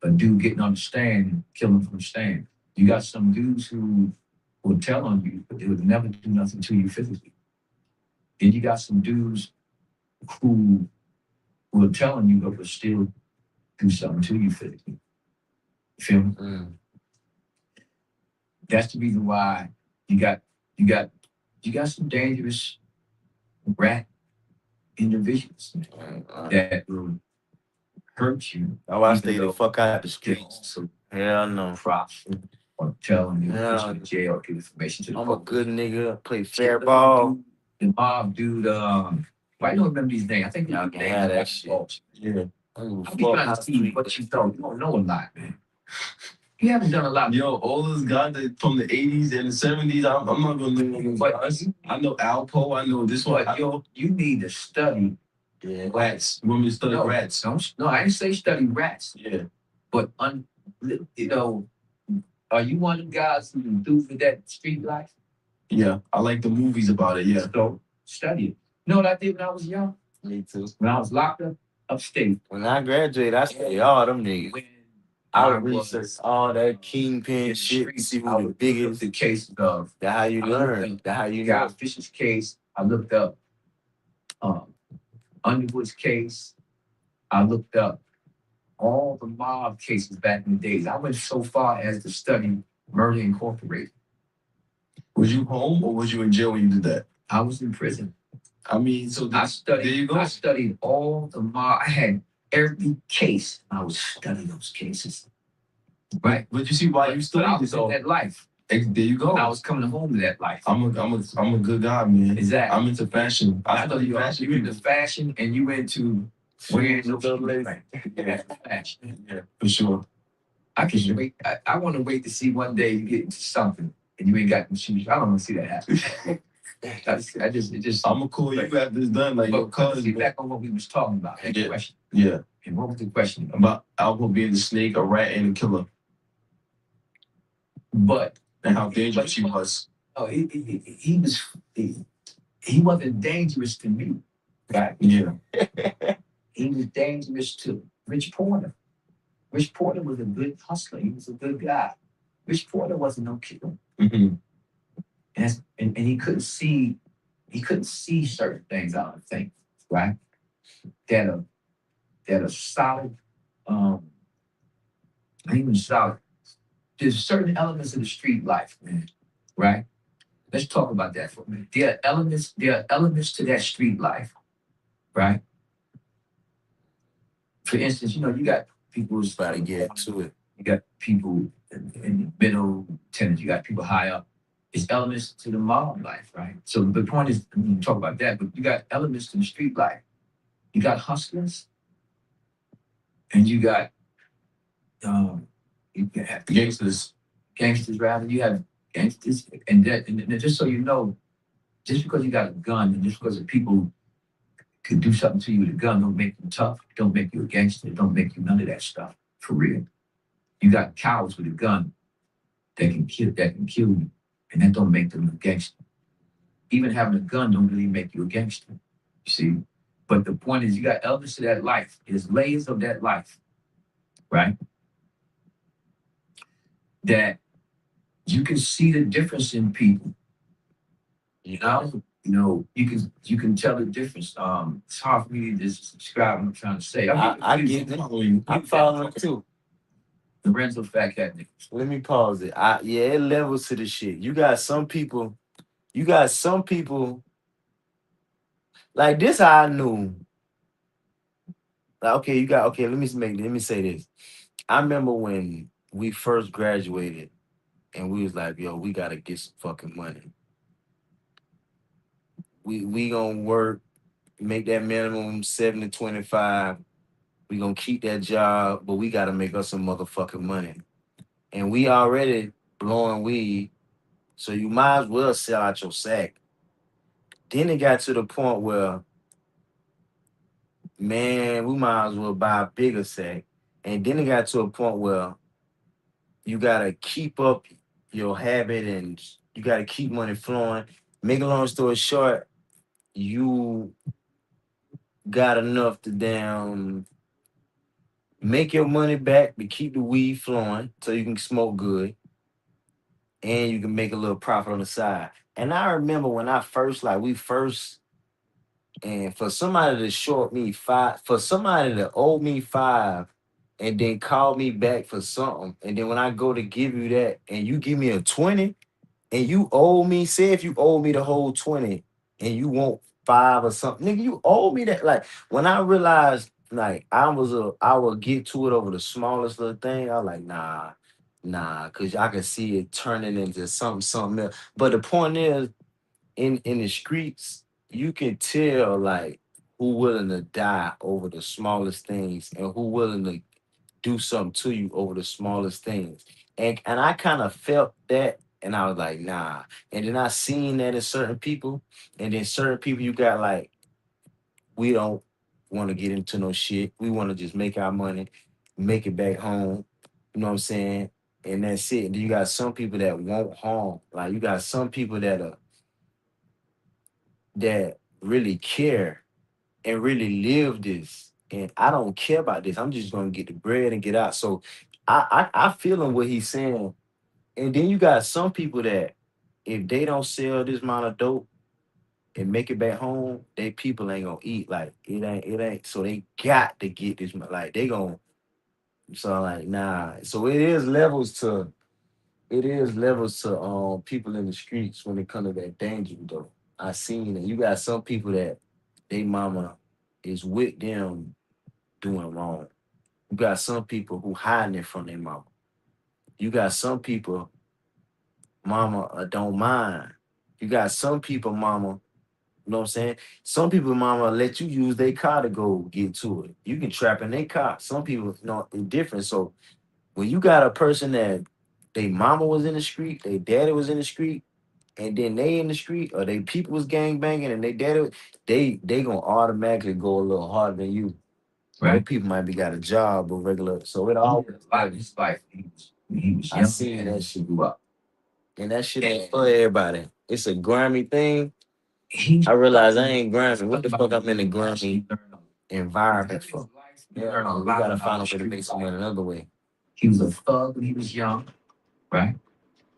a dude getting on the stand and killing from the stand. You got some dudes who will tell on you, but they would never do nothing to you physically. Then you got some dudes who will tell on you, but will still do something to you physically. You feel me? That's the reason why you got some dangerous rat individuals that will hurt you. That's why I stay the fuck out the streets. So Hell no. props or telling you Yeah. push you in jail or give information to the I'm a police. good nigga. Play fair ball. The mob dude, I don't remember his name. I think Y'all can have that shit. Yeah. I'm just trying to see what you thought. You don't know a lot, man. You haven't done a lot. Yo, all those guys that from the 80s and the 70s, I'm not gonna know those guys. I know Alpo, I know this one. But you need to study Rats. You want me to study rats? No, I didn't say study rats. Yeah. But are you one of the guys who do for that street life? Yeah. I like the movies about it, yeah. So study it. You know what I did when I was young? Me too. When I was locked up upstate. When I graduated, I studied all them niggas. When I researched all that kingpin shit, see who the biggest. The case of That's how you learn. That's how you know. Guy Fisher's case. I looked up Underwood's case. I looked up all the mob cases back in the days. I went so far as to study Murder Incorporated. Was you home or was you in jail when you did that? I was in prison. I mean, so I studied. there you go. I studied all the mob. I had every case. I would study those cases. Right. But you see why you But I studied was it though. in that life. There you go. And I was coming home to that life. I'm a good guy, man. Exactly. I'm into fashion. I study fashion. You into fashion and you into wearing those yeah, fashion. Yeah, for sure. I can wait. I want to wait to see one day you get into something and you ain't got the shoes. I don't want to see that happen. I'm gonna call you after this done, like your cousin. Get back on what we was talking about. That question. Yeah. And what was the question about Alpo being the snake, a rat, and a killer? And how dangerous he was. Oh, he wasn't dangerous to me. Right? Yeah. He was dangerous to Rich Porter. Rich Porter was a good hustler. He was a good guy. Rich Porter wasn't no killer. Mm-hmm. And he couldn't see certain things, I don't think, right? That are solid, even solid. There's certain elements of the street life, man, right? Let's talk about that for a minute. There are elements to that street life, right? For instance, you got people who's About to get to it. You got people in the middle tenants, you got people high up. It's elements to the mob life, right? So the point is, we can talk about that, but you got elements to the street life. You got hustlers, and you got you have Gangsters. gangsters. Rather, you have gangsters, and that, and just so you know, just because you got a gun, and just because the people could do something to you with a gun, don't make you tough. Don't make you a gangster. Don't make you none of that stuff. For real, you got cowards with a gun that can kill you, and that don't make them a gangster. Even having a gun don't really make you a gangster. You see, but the point is, you got elements to that life. There's layers of that life, right? That you can see the difference in people. You can tell the difference. It's hard for me to just describe what I'm trying to say. I get it. I'm following it too. Lorenzo Fat Cat niggas. Let me pause it. Yeah, it levels to the shit. You got some people like this. How I knew. Like, okay, let me say this. I remember when we first graduated and we was like, yo, we gotta get some fucking money. We gonna work, make that minimum 7 to 25. We gonna keep that job, but we gotta make us some motherfucking money. And we already blowing weed, so you might as well sell out your sack. Then it got to the point where, man, we might as well buy a bigger sack. And then it got to a point where you gotta keep up your habit and you gotta keep money flowing. Make a long story short, you got enough to damn make your money back to keep the weed flowing so you can smoke good and you can make a little profit on the side. And I remember when I first like we first and for somebody to short me five, for somebody to owe me five and then call me back for something, and then when I go to give you that and you give me a 20 and you owe me, say if you owe me the whole 20 and you want five or something, nigga, you owe me that. Like when I realized like I would get to it over the smallest little thing, I was like, nah, cause I can see it turning into something else. But the point is, in the streets, you can tell like who willing to die over the smallest things and who willing to do something to you over the smallest things. And I kind of felt that and I was like, nah. And then I seen that in certain people, and then certain people you got like, we don't want to get into no shit. We want to just make our money, make it back home. You know what I'm saying? And that's it. And then you got some people that won't harm. Like you got some people that really care and really live this. And I don't care about this. I'm just gonna get the bread and get out. So I feel him what he's saying. And then you got some people that if they don't sell this amount of dope and make it back home, they people ain't gonna eat. Like it ain't. So they got to get this. Like they gonna. So I'm like nah. So it is levels to people in the streets when it comes to that danger though. I seen it. You got some people that they mama is with them doing wrong. You got some people who hiding it from their mama. You got some people mama don't mind. You got some people mama, you know what I'm saying? Some people mama let you use their car to go get to it. You can trap in their car. Some people it's different. So when you got a person that they mama was in the street, they daddy was in the street, and then they in the street or they people was gang banging and they daddy, they gonna automatically go a little harder than you. Right. People might be got a job or regular. So it all Like his life, he was I young seen and that he shit. grew up. And that shit ain't for everybody. It's a grimy thing. He I realize I ain't grimy. What the fuck I'm in the grimy environment for? learned a We lot gotta find a about way to make street some money life. another way. He was a thug when he was young, right?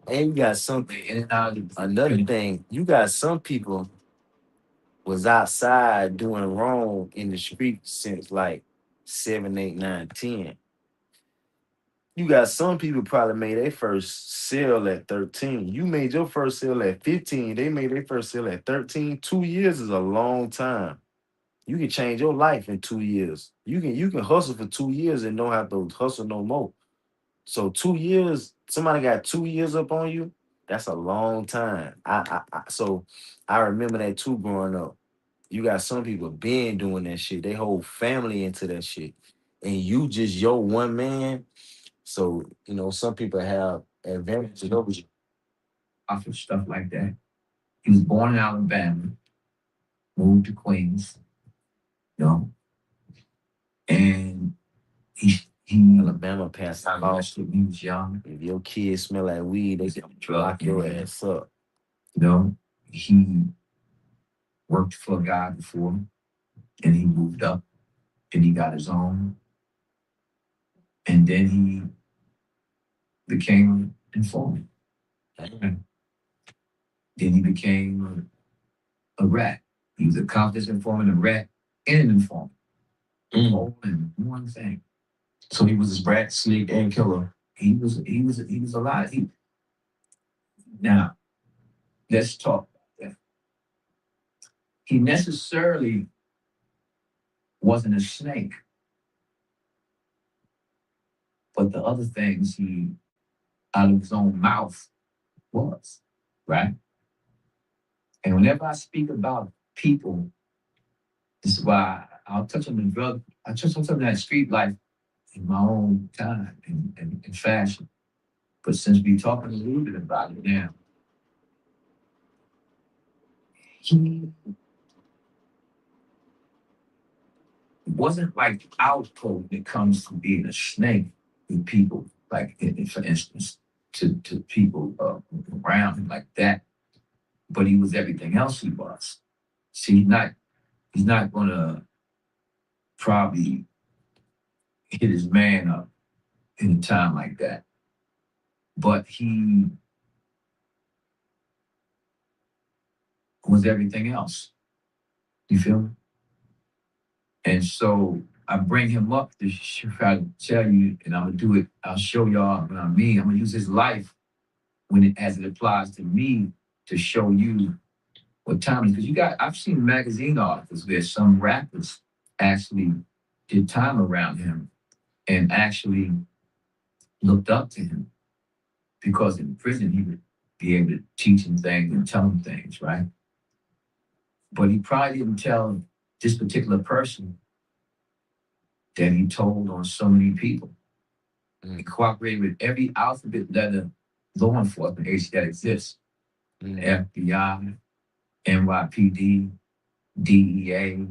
And you got some In and out of another thing, you got some people was outside doing wrong in the streets since like 7, 8, 9, 10. You got some people probably made their first sale at 13. You made your first sale at 15. They made their first sale at 13. 2 years is a long time. You can change your life in 2 years. You can hustle for 2 years and don't have to hustle no more. So 2 years, somebody got 2 years up on you. That's a long time. So I remember that too growing up. You got some people been doing that shit. They whole family into that shit. And you just your one man. So, some people have advantages over you. Off of stuff like that. He was born in Alabama, moved to Queens, you know, and he Alabama passed out. when he was young. If your kids smell like weed, they can Drug lock your ass up. You know, he worked for a guy before, and he moved up, and he got his own, and then he became an informant. Then he became a rat. He was a confidence informant, a rat, and an informant. All in one thing. So he was a rat, snake, and killer. He was a lot. Now, let's talk about that. He necessarily wasn't a snake, but the other things he, out of his own mouth, was, right? And whenever I speak about people, this is why I'll touch on the drug, I touch on some of that street life in my own time and fashion. But since we're talking a little bit about it now, he wasn't like output when it comes to being a snake with people, like for instance, to people around him like that. But he was everything else he was. See, he's not gonna probably hit his man up in a time like that. But he was everything else. You feel me? And so I bring him up to try to tell you, and I'm gonna do it. I'll show y'all what I mean. I'm gonna use his life as it applies to me to show you what time it is. Because I've seen magazine articles where some rappers actually did time around him and actually looked up to him because in prison he would be able to teach him things and tell him things, right? But he probably didn't tell this particular person that he told on so many people. He cooperated with every alphabet letter law enforcement agency that exists. FBI, NYPD, DEA.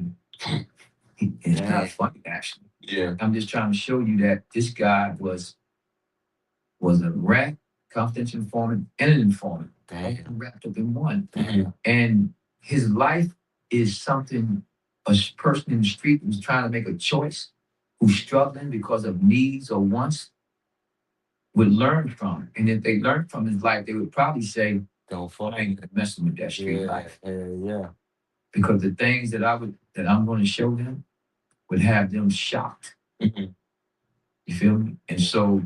It's not funny, actually. Yeah. I'm just trying to show you that this guy was a rat, confidential informant, and an informant. Wrapped up in one. And his life is something a person in the street who's trying to make a choice, who's struggling because of needs or wants, would learn from. And if they learned from his life, they would probably say, Don't fuck. I ain't messing with that street life. Yeah. Because the things that I'm going to show them would have them shocked. You feel me? And so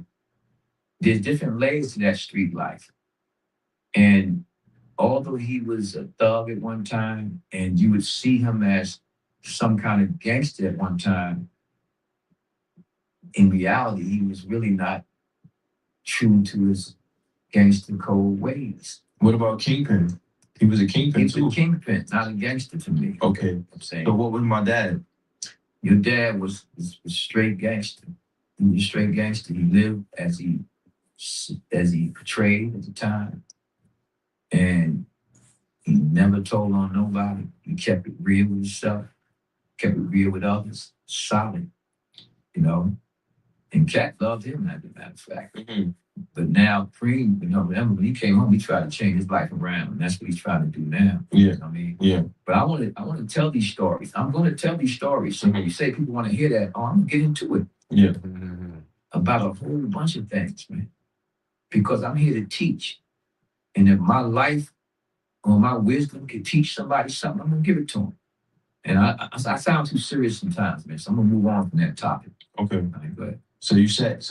there's different layers to that street life. And although he was a thug at one time, and you would see him as some kind of gangster at one time, in reality, he was really not true to his gangster code ways. What about Kingpin? He was a kingpin He too. was a kingpin, not a gangster to me. Okay. I'm saying. So what was my dad? Your dad was straight gangster. He was a straight gangster. He lived as he portrayed at the time. And he never told on nobody. He kept it real with himself, kept it real with others, solid, And Cat loved him, as a matter of fact. But now, Preem, remember when he came home, he tried to change his life around, and that's what he's trying to do now. Yeah. You know what I mean? Yeah. But I want to tell these stories. I'm going to tell these stories. So when you say people want to hear that, I'm going to get into it. Yeah. About a whole bunch of things, man. Because I'm here to teach. And if my life or my wisdom can teach somebody something, I'm going to give it to them. And I sound too serious sometimes, man. So I'm going to move on from that topic. Okay. All right, go ahead. So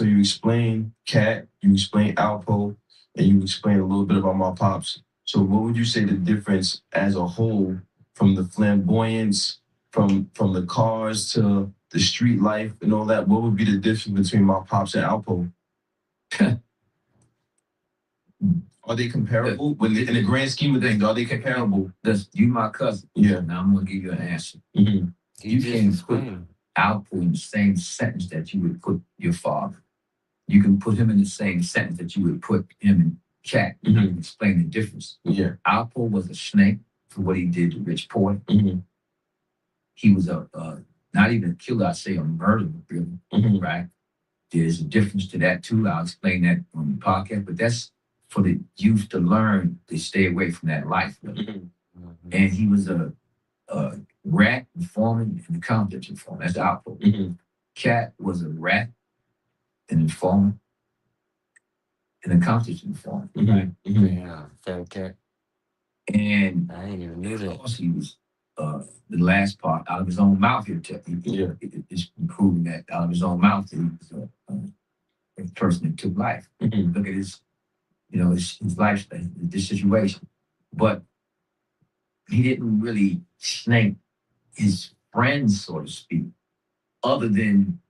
you explained Cat, you explained Alpo, and you explained a little bit about my pops. So what would you say the difference as a whole from the flamboyance, from the cars to the street life and all that? What would be the difference between my pops and Alpo? Are they comparable? When in the grand scheme of things, are they comparable? You my cousin. Yeah. Now I'm gonna give you an answer. Mm-hmm. You can't put Alpo in the same sentence that you would put your father. You can put him in the same sentence that you would put him in Cat. Mm-hmm. Explain the difference. Yeah. Alpo was a snake for what he did to Rich Porter. Mm-hmm. He was a not even a killer, I'd say a murderer, really. Mm-hmm. Right? There's a difference to that too. I'll explain that on the podcast, but that's for the youth to learn to stay away from that life. Really. Mm-hmm. And he was a rat, informant, and a confidence informant. That's the Alpo. Mm-hmm. Cat was a rat, an informant, and a confidence informant. Mm-hmm. Right? Mm-hmm. Yeah, Fat Cat. And I ain't even knew that. he was the last part out of his own mouth. It's proving that out of his own mouth he was a person that took life. Mm-hmm. Look at his, his lifestyle, this situation. But he didn't really snake his friends, so to speak, other than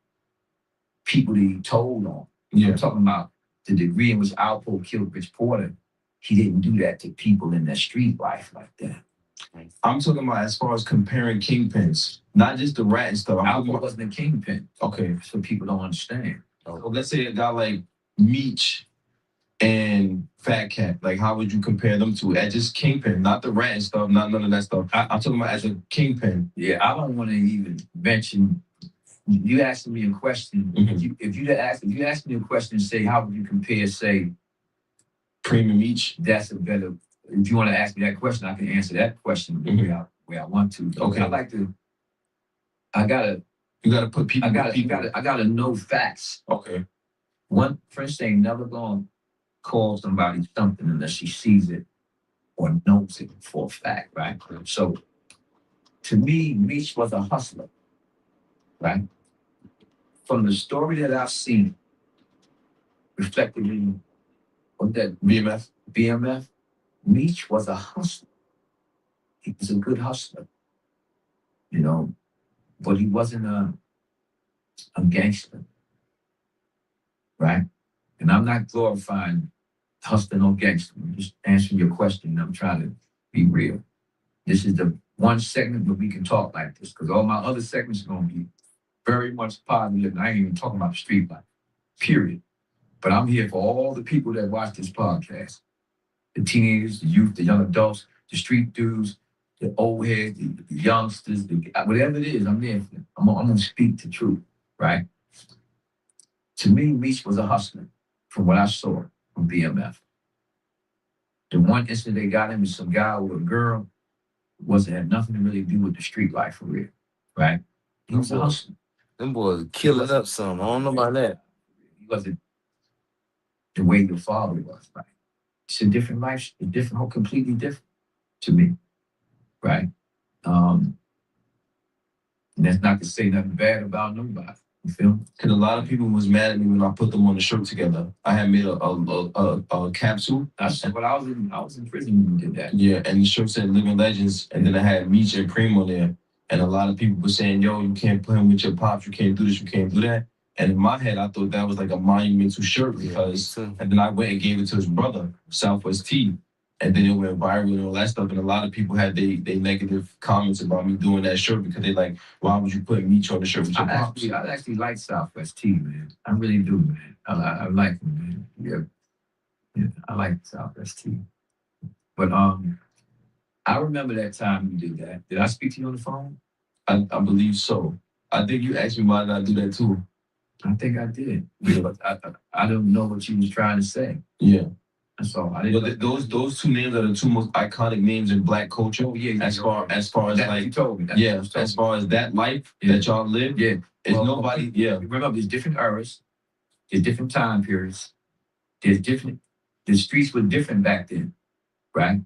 people that he told on. Yeah. I'm talking about the degree in which Alpo killed Rich Porter. He didn't do that to people in the street life like that. I'm talking about as far as comparing kingpins, not just the rat and stuff. Alpo wasn't a kingpin. Okay. So people don't understand. So let's say a guy like Meech and Fat Cat. Like, how would you compare them to? As just kingpin, not the rat and stuff, not none of that stuff. I'm talking about as a kingpin. Yeah, I don't want to even mention. You asking me a question. Mm-hmm. If you ask me a question, say how would you compare, say, Preem and Meech? That's a better. If you want to ask me that question, I can answer that question the way I want to. Okay. I like to. I gotta. You gotta put people. I gotta know facts. Okay. One French ain't never gonna call somebody something unless she sees it or knows it for a fact, right? So, to me, Meech was a hustler, right? From the story that I've seen, reflected in what that BMF, Meech was a hustler. He was a good hustler, but he wasn't a gangster, right? And I'm not glorifying hustling or gangster. I'm just answering your question. I'm trying to be real. This is the one segment where we can talk like this, because all my other segments are going to be very much positive, and I ain't even talking about the street life, period. But I'm here for all the people that watch this podcast. The teenagers, the youth, the young adults, the street dudes, the old heads, the youngsters, whatever it is, I'm there for them. I'm going to speak the truth, right? To me, Meech was a hustler from what I saw from BMF. The one incident they got him was some guy with a girl had nothing to really do with the street life for real, right? He was a hustler. Them boys killing up some. I don't know about that. He wasn't the way your father was, right? It's a different life, completely different to me, right? And that's not to say nothing bad about nobody. You feel me? Because a lot of people was mad at me when I put them on the shirt together. I had made a capsule. But I was in prison when we did that. Yeah, and the shirt said Living Legends, and then I had Meech and Preem on there. And a lot of people were saying, yo, you can't put him with your pops, you can't do this, you can't do that. And in my head, I thought that was like a monumental shirt because, and then I went and gave it to his brother, Southwest T. And then it went viral and all that stuff. And a lot of people had they negative comments about me doing that shirt because they like, why would you put Meech on the shirt with your pops? I actually like Southwest T, man. I really do, man. I like him, man. Yeah, I like Southwest T. But I remember that time you did that. Did I speak to you on the phone? I believe so. I think you asked me why did I do that too. I think I did. But I don't know what you was trying to say. Yeah. That's all. But those two names are the two most iconic names in Black culture. Oh, yeah. As far as that, like you told me. As far as that life that y'all live. Yeah. Nobody. Yeah. Remember, there's different eras. There's different time periods. The streets were different back then, right?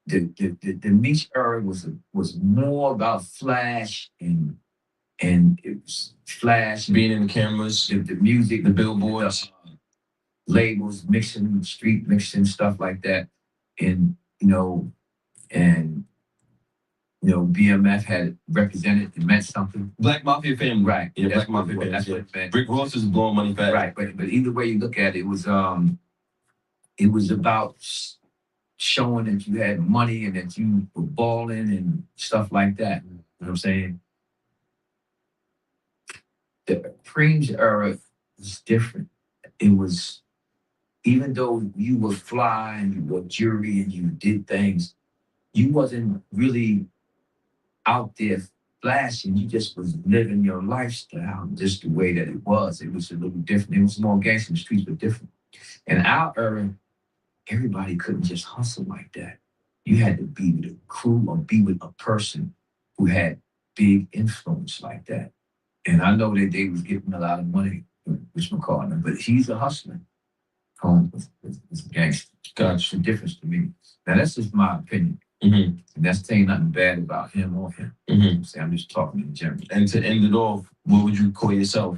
The Meech era was more about flash and it was flash being in the cameras, the music, the billboards, labels, street mixing, stuff like that. And BMF had represented, it meant something. Black Mafia family. Right. Yeah, Black Mafia family. That's what it meant. Rick Ross is blowing money fast. Right, but either way you look at it, it was it was about showing that you had money and that you were balling and stuff like that. You know what I'm saying? The Preem's era was different. It was, even though you were fly and you were jury and you did things, you wasn't really out there flashing. You just was living your lifestyle just the way that it was. It was a little different. It was more gangster. The streets were different. In our era, everybody couldn't just hustle like that. You had to be with a crew or be with a person who had big influence like that. And I know that they was getting a lot of money, Rich McCartney, but he's a hustler. Home with gangster. That's the difference to me. Now that's just my opinion. Mm-hmm. And that's saying nothing bad about him or him. Mm-hmm. I'm just talking in general. And to end it off, what would you call yourself?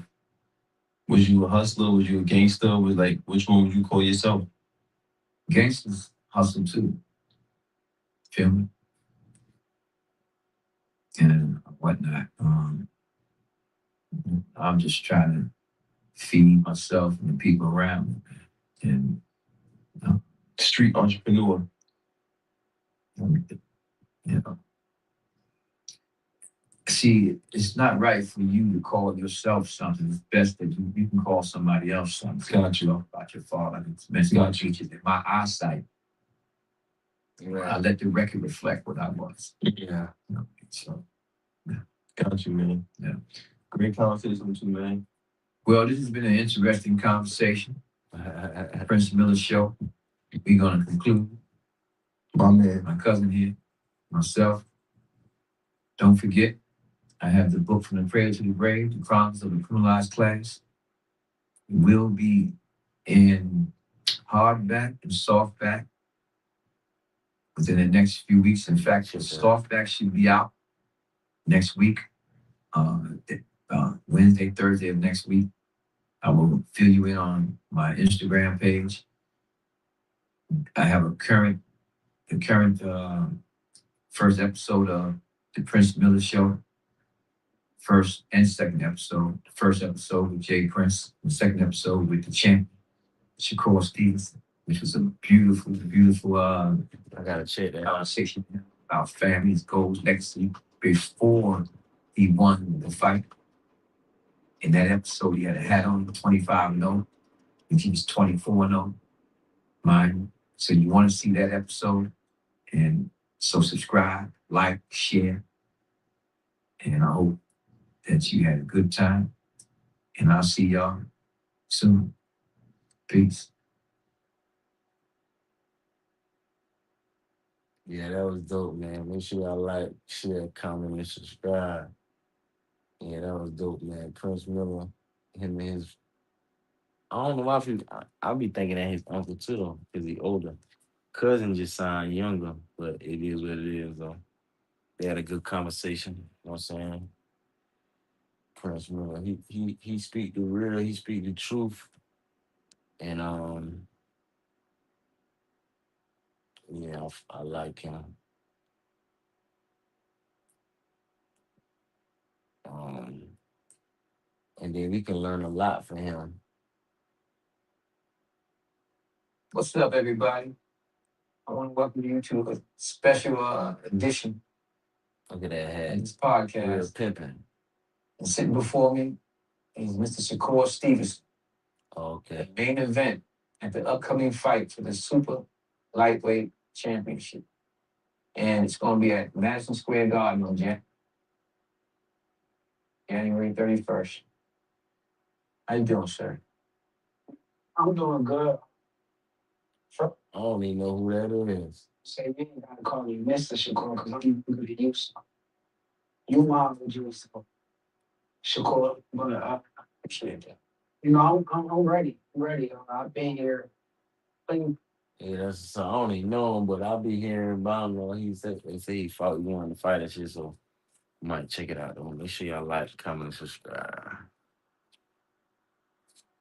Was you a hustler? Was you a gangster? Was like, which one would you call yourself? Gangsters hustle too. Feel me? And whatnot. I'm just trying to feed myself and the people around me. And Street entrepreneur. you know, see, it's not right for you to call yourself something. It's best that you can call somebody else something. Got you. About your father. It's meant to teach you. In my eyesight, I let the record reflect what I was. Yeah. So, got you, man. Yeah. Great conversation with you, man. Well, this has been an interesting conversation. Prince Miller Show. We're going to conclude. My man. My cousin here, myself. Don't forget, I have the book From the Cradle to the Grave, The Chronicles of a Criminalized Class. It will be in hardback and softback within the next few weeks. In fact, the softback should be out next week, Wednesday, Thursday of next week. I will fill you in on my Instagram page. I have the current first episode of the Prince Miller Show. First and second episode. The first episode with Jay Prince. The second episode with the champ, Shakur Stevens, which was a beautiful, beautiful I gotta check that. conversation about families, goals, legacy before he won the fight. In that episode, he had a hat on, 25-0, and he was 24-0. Mine. So you want to see that episode? And so subscribe, like, share. And I hope that you had a good time. And I'll see y'all soon. Peace. Yeah, that was dope, man. Make sure y'all like, share, comment, and subscribe. Yeah, that was dope, man. Prince Miller, him and his. I don't know why people. I'll be thinking that his uncle too, though, because he older. Cousin just signed younger, but it is what it is, though. They had a good conversation. You know what I'm saying? Prince Miller, he speak the real, he speak the truth, and yeah, I like him. Um, and then we can learn a lot from him. What's up, everybody? I want to welcome you to a special edition Look at that of hat, this real podcast. pimping. And sitting before me is Mr. Shakur Stevens, the Okay, main event at the upcoming fight for the Super Lightweight Championship. And it's going to be at Madison Square Garden on January 31st. How you doing, sir? I'm doing good. I don't even know who that is. Say, you ain't got to call me Mr. Shakur because I'm going to use you mom would use Shakur, but I appreciate that. You know, I'm ready. I'm ready. I've been here. Yeah, that's so I don't even know him, but I'll be hearing about him. He said they say he fought, he wanted to fight and shit, so might check it out though. Make sure y'all like, comment, and subscribe.